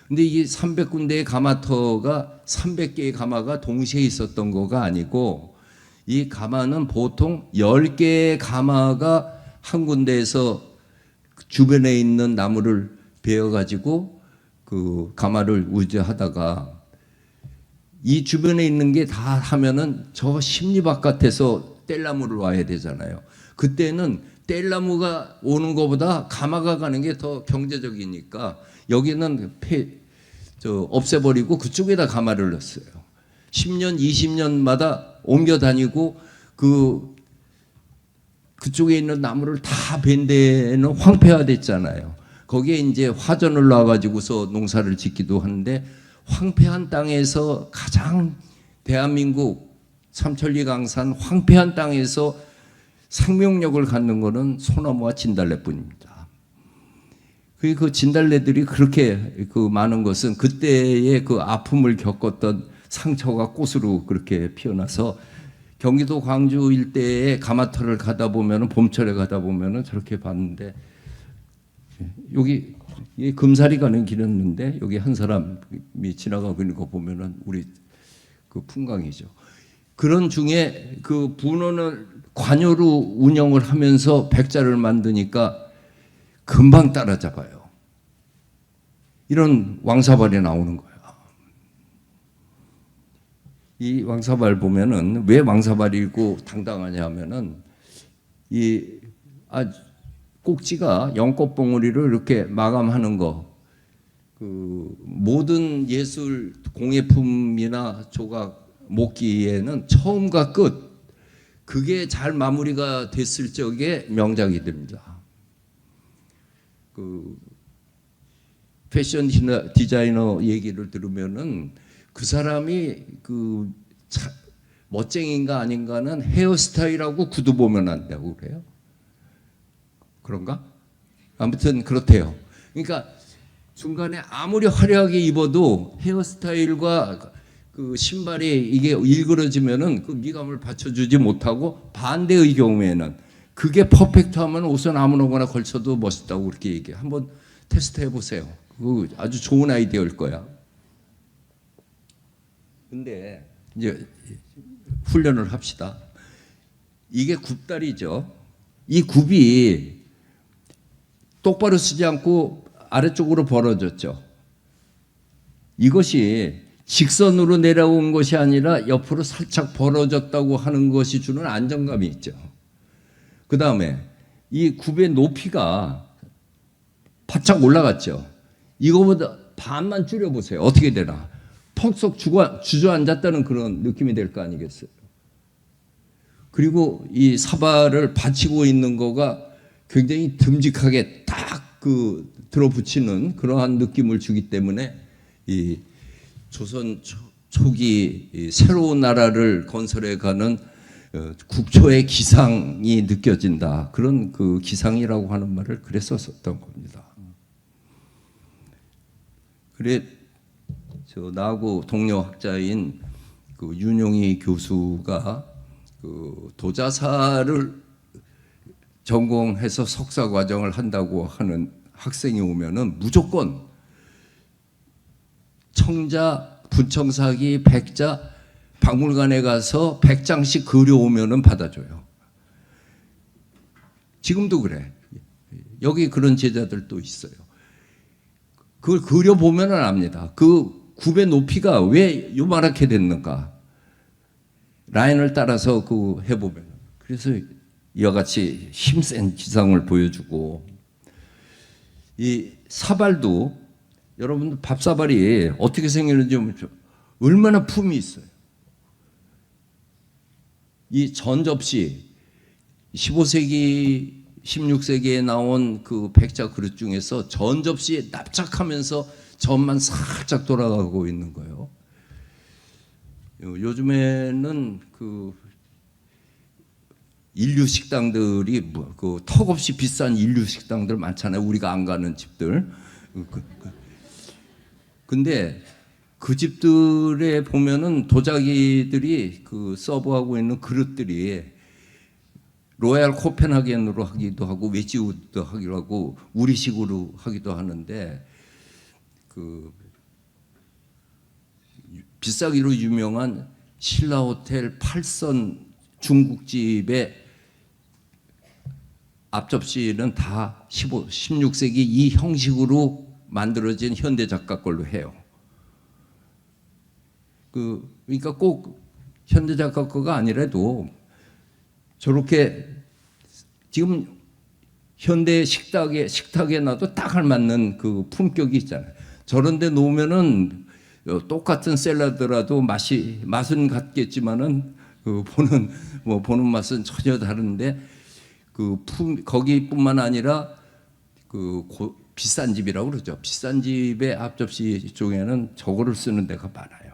근데 이 300군데의 가마터가 300개의 가마가 동시에 있었던 거가 아니고, 이 가마는 보통 10개의 가마가 한 군데에서 주변에 있는 나무를 베어가지고 그 가마를 우지하다가, 이 주변에 있는 게 다 하면은 저 심리 바깥에서 뗄나무를 와야 되잖아요. 그때는 뗄나무가 오는 것보다 가마가 가는 게 더 경제적이니까 여기는 없애버리고 그쪽에다 가마를 넣었어요. 10년, 20년마다 옮겨 다니고 그쪽에 있는 나무를 다 벤 데는 황폐화됐잖아요. 거기에 이제 화전을 놔가지고서 농사를 짓기도 하는데, 황폐한 땅에서 가장 대한민국 삼천리 강산 황폐한 땅에서 생명력을 갖는 것은 소나무와 진달래뿐입니다. 그 진달래들이 그렇게 그 많은 것은 그때의 그 아픔을 겪었던 상처가 꽃으로 그렇게 피어나서, 경기도 광주 일대에 가마터를 가다 보면은, 봄철에 가다 보면은 저렇게 봤는데, 여기 금사리 가는 길이었는데 여기 한 사람이 지나가고 있는 거 보면은 우리 그 풍광이죠. 그런 중에 그 분원을 관여로 운영을 하면서 백자를 만드니까 금방 따라잡아요. 이런 왕사발이 나오는 거예요. 이 왕사발 보면은 왜 왕사발이고 당당하냐 하면은, 이 꼭지가 연꽃봉오리를 이렇게 마감하는 거, 그 모든 예술 공예품이나 조각 목기에는 처음과 끝, 그게 잘 마무리가 됐을 적에 명작이 됩니다. 그 패션 디자이너 얘기를 들으면은 그 사람이 그 멋쟁이인가 아닌가는 헤어스타일하고 구두 보면 안다고 그래요. 그런가? 아무튼 그렇대요. 그러니까 중간에 아무리 화려하게 입어도 헤어스타일과 그 신발이 이게 일그러지면은 그 미감을 받쳐주지 못하고, 반대의 경우에는 그게 퍼펙트하면 옷은 아무거나 걸쳐도 멋있다고 그렇게 얘기해. 한번 테스트 해보세요. 그 아주 좋은 아이디어일 거야. 근데 이제 훈련을 합시다. 이게 굽다리죠. 이 굽이 똑바로 쓰지 않고 아래쪽으로 벌어졌죠. 이것이 직선으로 내려온 것이 아니라 옆으로 살짝 벌어졌다고 하는 것이 주는 안정감이 있죠. 그 다음에 이 굽의 높이가 바짝 올라갔죠. 이거보다 반만 줄여보세요. 어떻게 되나? 펑석 주저앉았다는 그런 느낌이 될 거 아니겠어요? 그리고 이 사발을 받치고 있는 거가 굉장히 듬직하게 딱 그 들어붙이는 그러한 느낌을 주기 때문에 이 조선 초기 이 새로운 나라를 건설해가는 국초의 기상이 느껴진다. 그런 그 기상이라고 하는 말을 그래서 썼던 겁니다. 그래 나하고 동료 학자인 그 윤용희 교수가 그 도자사를 전공해서 석사 과정을 한다고 하는 학생이 오면은 무조건 청자, 분청사기, 백자 박물관에 가서 100장씩 그려오면은 받아줘요. 지금도 그래. 여기 그런 제자들도 있어요. 그걸 그려보면은 압니다. 그 굽의 높이가 왜 요만하게 됐는가. 라인을 따라서 그 해보면. 그래서 이와 같이 힘센 기상을 보여주고, 이 사발도 여러분 밥사발이 어떻게 생기는지 얼마나 품이 있어요. 이 전접시 15세기 16세기에 나온 그 백자 그릇 중에서 전접시에 납작하면서 전만 살짝 돌아가고 있는 거예요. 요즘에는 그 인류 식당들이 그 턱없이 비싼 인류 식당들 많잖아요. 우리가 안 가는 집들. 근데 그 집들에 보면은 도자기들이 그 서브하고 있는 그릇들이 로얄 코펜하겐으로 하기도 하고 웨지우드 하기도 하고 우리식으로 하기도 하는데, 그 비싸기로 유명한 신라호텔 8선 중국집의 앞접시는 다 16세기 이 형식으로 만들어진 현대 작가 걸로 해요. 그러니까 꼭 현대 작가 거가 아니라도 저렇게 지금 현대 식탁에 놔도 딱 알맞는 그 품격이 있잖아요. 저런 데 놓으면은 똑같은 샐러드라도 맛은 같겠지만은 그 보는 맛은 전혀 다른데, 거기뿐만 아니라 비싼 집이라고 그러죠. 비싼 집의 앞접시 쪽에는 저거를 쓰는 데가 많아요.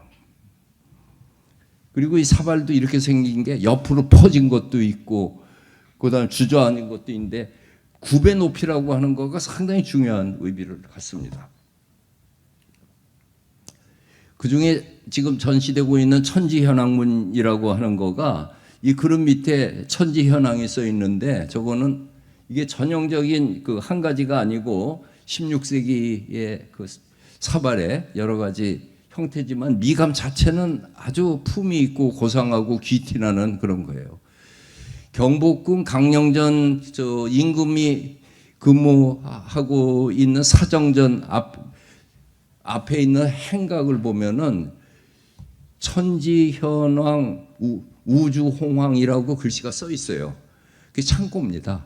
그리고 이 사발도 이렇게 생긴 게 옆으로 퍼진 것도 있고, 그다음에 주저앉은 것도 있는데, 굽의 높이라고 하는 거가 상당히 중요한 의미를 갖습니다. 그 중에 지금 전시되고 있는 천지현황문이라고 하는 거가 이 그릇 밑에 천지현황이 써 있는데, 저거는 이게 전형적인 그 한 가지가 아니고 16세기의 그 사발의 여러 가지 형태지만 미감 자체는 아주 품이 있고 고상하고 귀티나는 그런 거예요. 경복궁 강령전 임금이 근무하고 있는 사정전 앞에 있는 행각을 보면은 천지현황 우주홍황이라고 글씨가 써 있어요. 그게 창고입니다.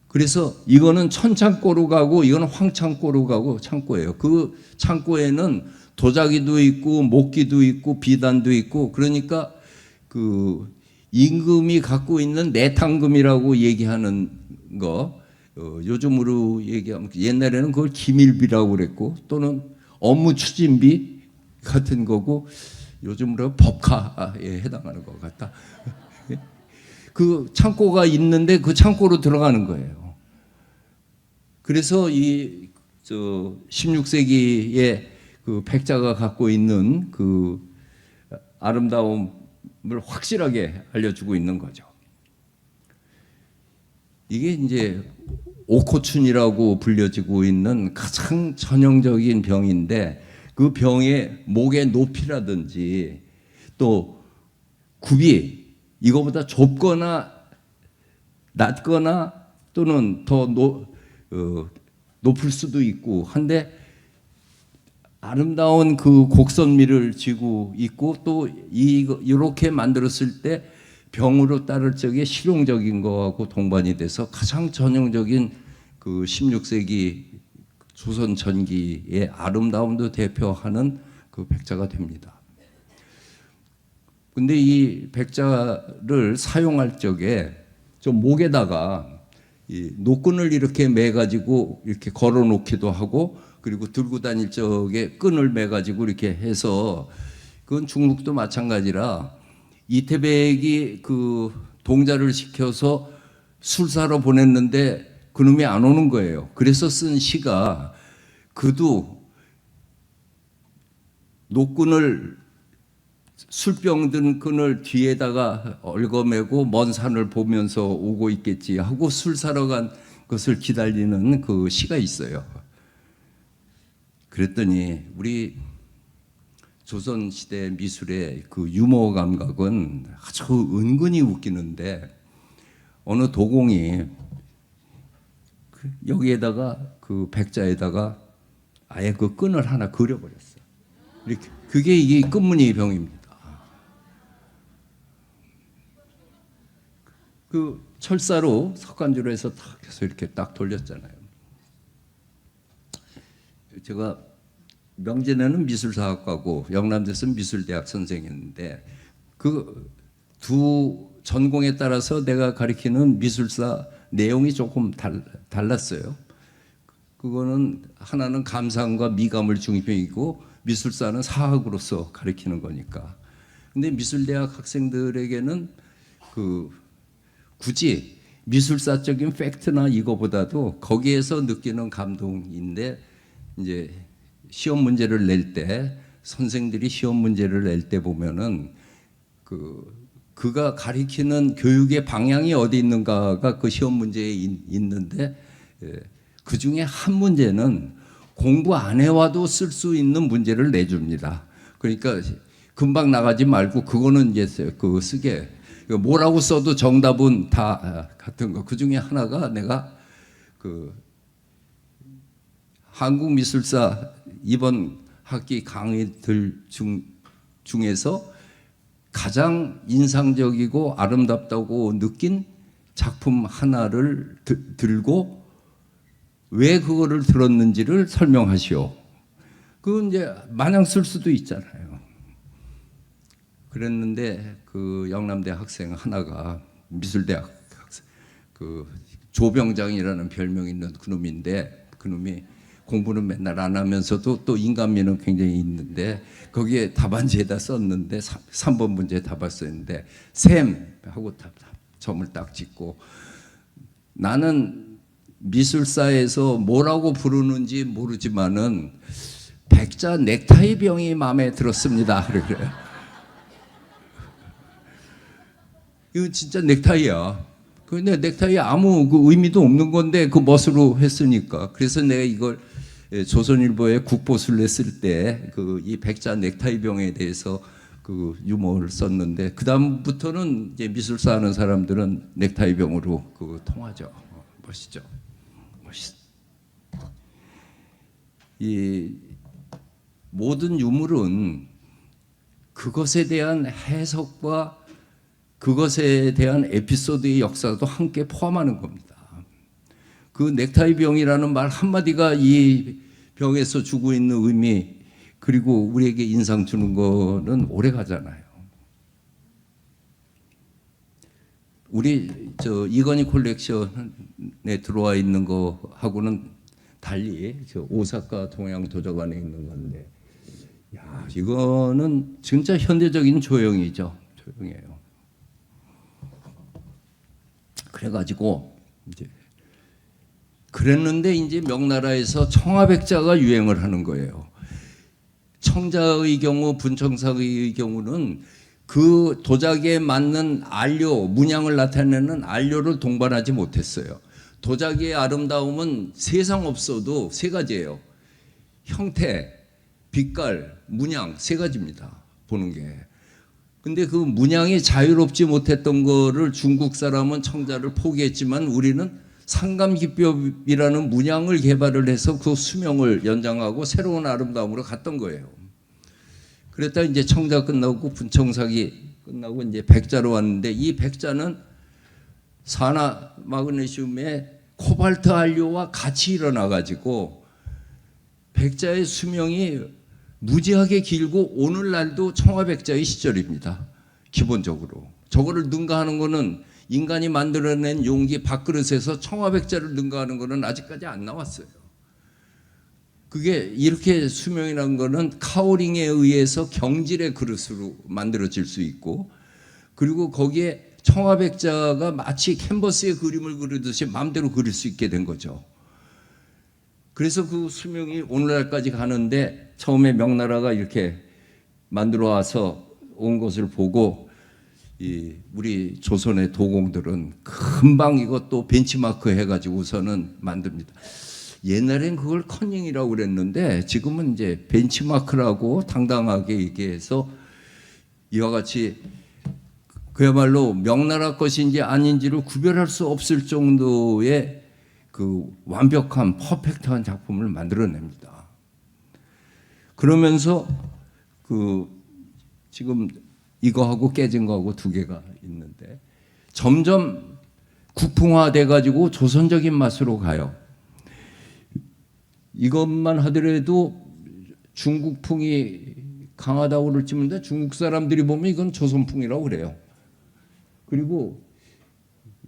그래서 이거는 천창고로 가고 이거는 황창고로 가고 창고예요. 그 창고에는 도자기도 있고 목기도 있고 비단도 있고, 그러니까 그 임금이 갖고 있는 내탕금이라고 얘기하는 거, 요즘으로 얘기하면 옛날에는 그걸 기밀비라고 그랬고, 또는 업무 추진비 같은 거고, 요즘으로 법카에 해당하는 것 같다. 그 창고가 있는데 그 창고로 들어가는 거예요. 그래서 이 16세기의 그 백자가 갖고 있는 그 아름다움을 확실하게 알려주고 있는 거죠. 이게 이제 옥호춘이라고 불려지고 있는 가장 전형적인 병인데, 그 병의 목의 높이라든지 또 굽이 이거보다 좁거나 낮거나 또는 더 높을 수도 있고 한데, 아름다운 그 곡선미를 쥐고 있고, 또 이렇게 만들었을 때 병으로 따를 적에 실용적인 거하고 동반이 돼서 가장 전형적인 그 16세기 조선 전기의 아름다움도 대표하는 그 백자가 됩니다. 근데 이 백자를 사용할 적에 좀 목에다가 이 노끈을 이렇게 매 가지고 이렇게 걸어 놓기도 하고, 그리고 들고 다닐 적에 끈을 매 가지고 이렇게 해서, 그건 중국도 마찬가지라 이태백이 그 동자를 시켜서 술 사러 보냈는데 그놈이 안 오는 거예요. 그래서 쓴 시가, 그도 노끈을, 술병 든 끈을 뒤에다가 얽어매고 먼 산을 보면서 오고 있겠지 하고 술 사러 간 것을 기다리는 그 시가 있어요. 그랬더니 우리 조선시대 미술의 그 유머 감각은 아주 은근히 웃기는데, 어느 도공이 여기에다가 그 백자에다가 아예 그 끈을 하나 그려버렸어요. 이렇게. 그게 이게 끝무늬 병입니다. 그 철사로 석관주로 해서 탁 해서 이렇게 딱 돌렸잖아요. 제가 명진에는 미술사학과고 영남대에서는 미술대학 선생이었는데, 그 두 전공에 따라서 내가 가르치는 미술사 내용이 조금 달랐어요. 그거는 하나는 감상과 미감을 중심이고 미술사는 사학으로서 가르치는 거니까. 근데 미술대학 학생들에게는 그 굳이 미술사적인 팩트나 이거보다도 거기에서 느끼는 감동인데, 이제 시험 문제를 낼 때 선생들이 시험 문제를 낼 때 보면은 그가 가리키는 교육의 방향이 어디 있는가가 그 시험 문제에 있는데, 그 중에 한 문제는 공부 안 해와도 쓸 수 있는 문제를 내줍니다. 그러니까 금방 나가지 말고 그거는 이제 그 쓰게, 뭐라고 써도 정답은 다 같은 거. 그 중에 하나가 내가 그 한국미술사 이번 학기 강의들 중에서 가장 인상적이고 아름답다고 느낀 작품 하나를 들고 왜 그거를 들었는지를 설명하시오. 그건 이제 마냥 쓸 수도 있잖아요. 그랬는데 그 영남대 학생 하나가, 미술대학 학생, 그 조병장이라는 별명이 있는 그놈인데, 그놈이 공부는 맨날 안 하면서도 또 인간미는 굉장히 있는데, 거기에 답안지에다 썼는데 3번 문제 답을 썼는데 샘 하고 점을 딱 찍고, 나는 미술사에서 뭐라고 부르는지 모르지만은 백자 넥타이 병이 마음에 들었습니다. 그래요. 이거 진짜 넥타이야. 근데 넥타이에 아무 그 의미도 없는 건데 그 멋으로 했으니까. 그래서 내가 이걸 조선일보에 국보술래 쓸 때 그 이 백자 넥타이 병에 대해서 그 유머를 썼는데, 그 다음부터는 이제 미술사 하는 사람들은 넥타이 병으로 그 통하죠. 멋있죠. 멋있. 이 모든 유물은 그것에 대한 해석과 그것에 대한 에피소드의 역사도 함께 포함하는 겁니다. 그 넥타이 병이라는 말 한마디가 이 병에서 주고 있는 의미, 그리고 우리에게 인상 주는 거는 오래 가잖아요. 우리 저 이건희 콜렉션에 들어와 있는 거하고는 달리 저 오사카 동양 도서관에 있는 건데, 야, 이거는 진짜 현대적인 조형이죠. 조형이에요. 그래가지고 이제 그랬는데 이제 명나라에서 청화백자가 유행을 하는 거예요. 청자의 경우, 분청사의 경우는 그 도자기에 맞는 안료, 문양을 나타내는 안료를 동반하지 못했어요. 도자기의 아름다움은 세상 없어도 세 가지예요. 형태, 빛깔, 문양 세 가지입니다. 보는 게. 근데 그 문양이 자유롭지 못했던 거를 중국 사람은 청자를 포기했지만 우리는 상감기법이라는 문양을 개발을 해서 그 수명을 연장하고 새로운 아름다움으로 갔던 거예요. 그랬다 이제 청자 끝나고 분청삭이 끝나고 이제 백자로 왔는데 이 백자는 산화 마그네슘의 코발트 안료와 같이 일어나 가지고 백자의 수명이 무지하게 길고 오늘날도 청화백자의 시절입니다. 기본적으로 저거를 능가하는 거는 인간이 만들어낸 용기 밥그릇에서 청화백자를 능가하는 거는 아직까지 안 나왔어요. 그게 이렇게 수명이라는 거는 카오링에 의해서 경질의 그릇으로 만들어질 수 있고 그리고 거기에 청화백자가 마치 캔버스에 그림을 그리듯이 마음대로 그릴 수 있게 된 거죠. 그래서 그 수명이 오늘날까지 가는데 처음에 명나라가 이렇게 만들어 와서 온 것을 보고 우리 조선의 도공들은 금방 이것도 벤치마크 해가지고서는 만듭니다. 옛날엔 그걸 커닝이라고 그랬는데 지금은 이제 벤치마크라고 당당하게 얘기해서 이와 같이 그야말로 명나라 것인지 아닌지를 구별할 수 없을 정도의 그 완벽한 퍼펙트한 작품을 만들어냅니다. 그러면서 그 지금 이거하고 깨진 거하고 두 개가 있는데 점점 국풍화돼 가지고 조선적인 맛으로 가요. 이것만 하더라도 중국풍이 강하다고 그럴지 모르는데 중국 사람들이 보면 이건 조선풍이라고 그래요. 그리고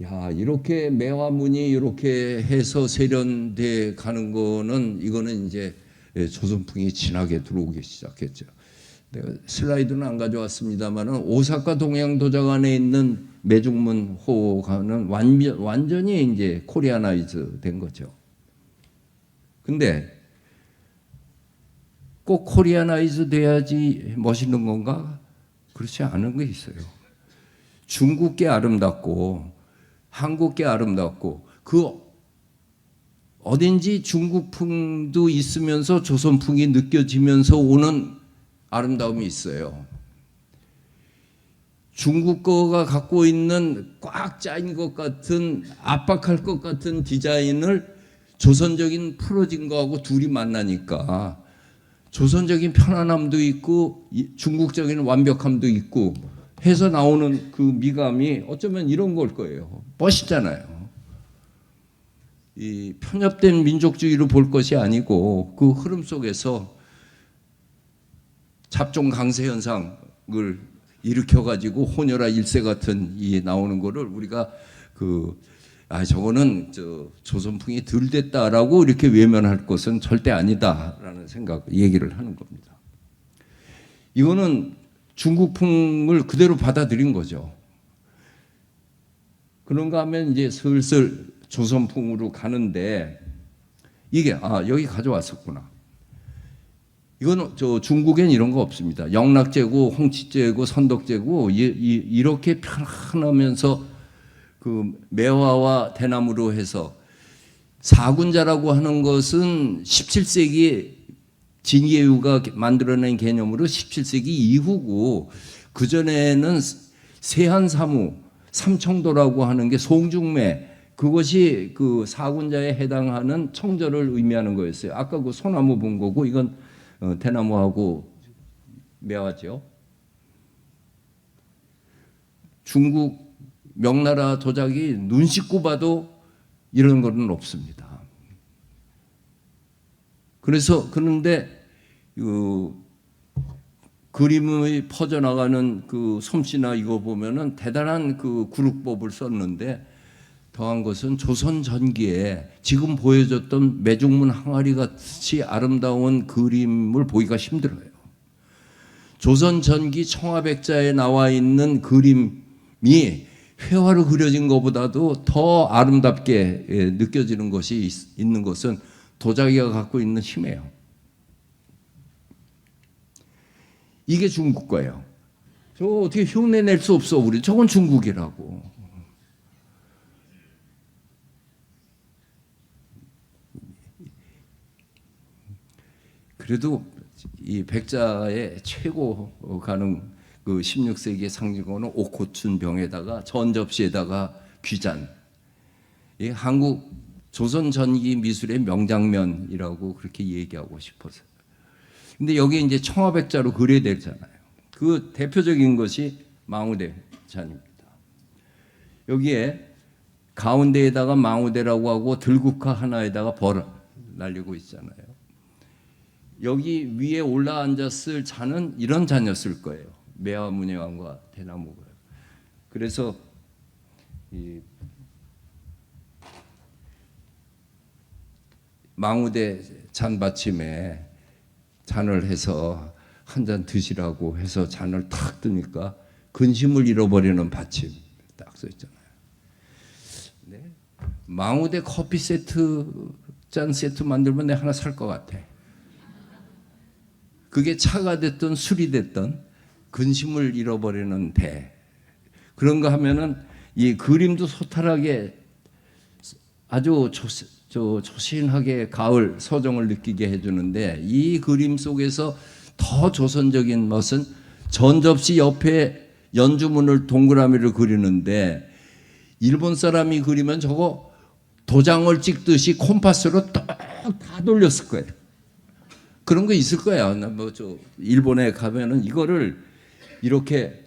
야 이렇게 매화문이 이렇게 해서 세련돼 가는 거는 이거는 이제 조선풍이 진하게 들어오기 시작했죠. 내가 슬라이드는 안 가져왔습니다만은 오사카 동양도자관에 있는 매중문 호가는 완전히 이제 코리아나이즈 된 거죠. 근데 꼭 코리아나이즈 돼야지 멋있는 건가? 그렇지 않은 게 있어요. 중국계 아름답고 한국계 아름답고 그 어딘지 중국풍도 있으면서 조선풍이 느껴지면서 오는 아름다움이 있어요. 중국 거가 갖고 있는 꽉 짜인 것 같은 압박할 것 같은 디자인을 조선적인 풀어진 거하고 둘이 만나니까 조선적인 편안함도 있고 중국적인 완벽함도 있고 해서 나오는 그 미감이 어쩌면 이런 걸 거예요. 멋있잖아요. 이 편협된 민족주의로 볼 것이 아니고 그 흐름 속에서 잡종 강세 현상을 일으켜가지고 혼혈아 일세 같은 이 나오는 거를 우리가 저거는 조선풍이 덜 됐다라고 이렇게 외면할 것은 절대 아니다라는 얘기를 하는 겁니다. 이거는 중국풍을 그대로 받아들인 거죠. 그런가 하면 이제 슬슬 조선풍으로 가는데 이게 여기 가져왔었구나. 이건 중국엔 이런 거 없습니다. 영락제고 홍치제고 선덕제고 이렇게 편안하면서 그 매화와 대나무로 해서 사군자라고 하는 것은 17세기 진계유가 만들어낸 개념으로 17세기 이후고 그전에는 세한사무, 삼청도라고 하는 게 송중매 그것이 그 사군자에 해당하는 청절을 의미하는 거였어요. 아까 그 소나무 본 거고 이건 대나무하고 매화죠. 중국 명나라 도자기 눈 씻고 봐도 이런 거는 없습니다. 그런데 그림이 퍼져나가는 그 솜씨나 이거 보면은 대단한 그 구룩법을 썼는데 더한 것은 조선 전기에 지금 보여줬던 매중문 항아리 같이 아름다운 그림을 보기가 힘들어요. 조선 전기 청화백자에 나와 있는 그림이 회화로 그려진 것보다도 더 아름답게 느껴지는 것이 있는 것은 도자기가 갖고 있는 힘이에요. 이게 중국 거예요. 저거 어떻게 흉내 낼 수 없어 우리. 저건 중국이라고. 그래도 이 백자의 최고 가는 그 16세기의 상징어는 옥고춘 병에다가 전 접시에다가 귀잔. 이 한국 조선 전기 미술의 명장면이라고 그렇게 얘기하고 싶어서. 근데 여기 이제 청화백자로 그려야 되잖아요. 그 대표적인 것이 망우대잔입니다. 여기에 가운데에다가 망우대라고 하고 들국화 하나에다가 벌 날리고 있잖아요. 여기 위에 올라앉았을 잔은 이런 잔이었을 거예요. 매화문예왕과 대나무가. 그래서 이 망우대 잔받침에 잔을 해서 한 잔 드시라고 해서 잔을 탁 뜨니까 근심을 잃어버리는 받침 딱 써 있잖아요. 네. 망우대 커피 세트 잔 세트 만들면 내가 하나 살 것 같아. 그게 차가 됐든 술이 됐든 근심을 잃어버리는 대. 그런 거 하면은 이 그림도 소탈하게 아주 조신하게 가을 서정을 느끼게 해주는데 이 그림 속에서 더 조선적인 것은 전접시 옆에 연주문을 동그라미를 그리는데 일본 사람이 그리면 저거 도장을 찍듯이 콤파스로 딱 다 돌렸을 거예요. 그런 거 있을 거야. 뭐 저 일본에 가면은 이거를 이렇게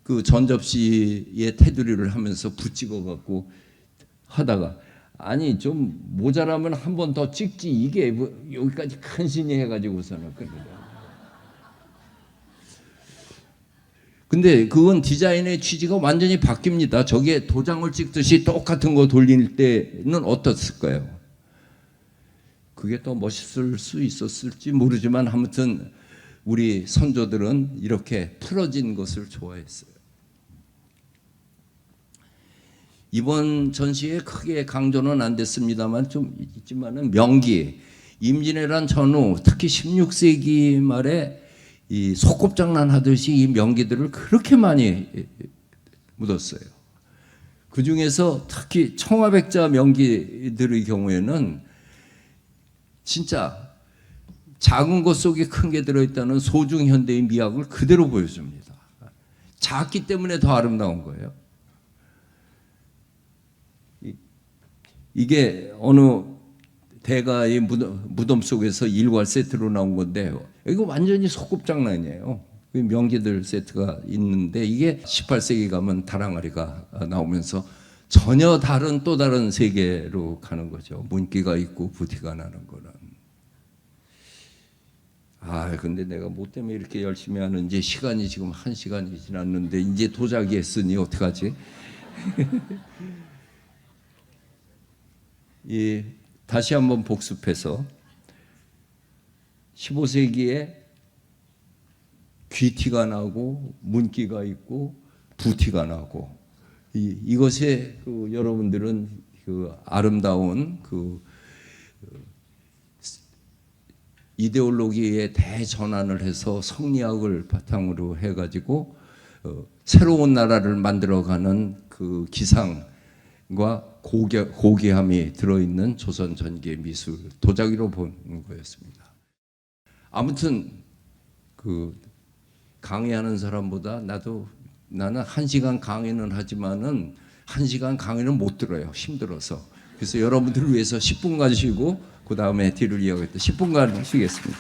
그 전접시에 테두리를 하면서 붙이고 갖고 하다가 아니 좀 모자라면 한 번 더 찍지 이게 뭐 여기까지 간신히 해가지고서는 근데 그건 디자인의 취지가 완전히 바뀝니다. 저게 도장을 찍듯이 똑같은 거 돌릴 때는 어떻을까요? 그게 더 멋있을 수 있었을지 모르지만 아무튼 우리 선조들은 이렇게 풀어진 것을 좋아했어요. 이번 전시에 크게 강조는 안 됐습니다만 좀 있지만은 명기, 임진왜란 전후 특히 16세기 말에 이 소꿉장난 하듯이 이 명기들을 그렇게 많이 묻었어요. 그 중에서 특히 청화백자 명기들의 경우에는 진짜 작은 것 속에 큰 게 들어있다는 소중 현대의 미학을 그대로 보여줍니다. 작기 때문에 더 아름다운 거예요. 이게 어느 대가의 무덤 속에서 일괄 세트로 나온 건데 이거 완전히 소꿉장난이에요. 명기들 세트가 있는데 이게 18세기 가면 다랑아리가 나오면서 전혀 다른 또 다른 세계로 가는 거죠. 문기가 있고 부티가 나는 거는. 근데 내가 뭐 때문에 이렇게 열심히 하는지 시간이 지금 1시간이 지났는데 이제 도자기 했으니 어떡하지? 다시 한번 복습해서 15세기에 귀티가 나고 문기가 있고 부티가 나고 이것에 여러분들은 그 아름다운 이데올로기의 대전환을 해서 성리학을 바탕으로 해가지고 새로운 나라를 만들어가는 그 기상과 고귀함이 들어있는 조선 전기의 미술 도자기로 보는 거였습니다. 아무튼 강의하는 사람보다 나는 1시간 강의는 하지만은 1시간 강의는 못 들어요. 힘들어서. 그래서 여러분들을 위해서 10분간 쉬고 그 다음에 뒤를 이어가겠다. 10분간 쉬겠습니다.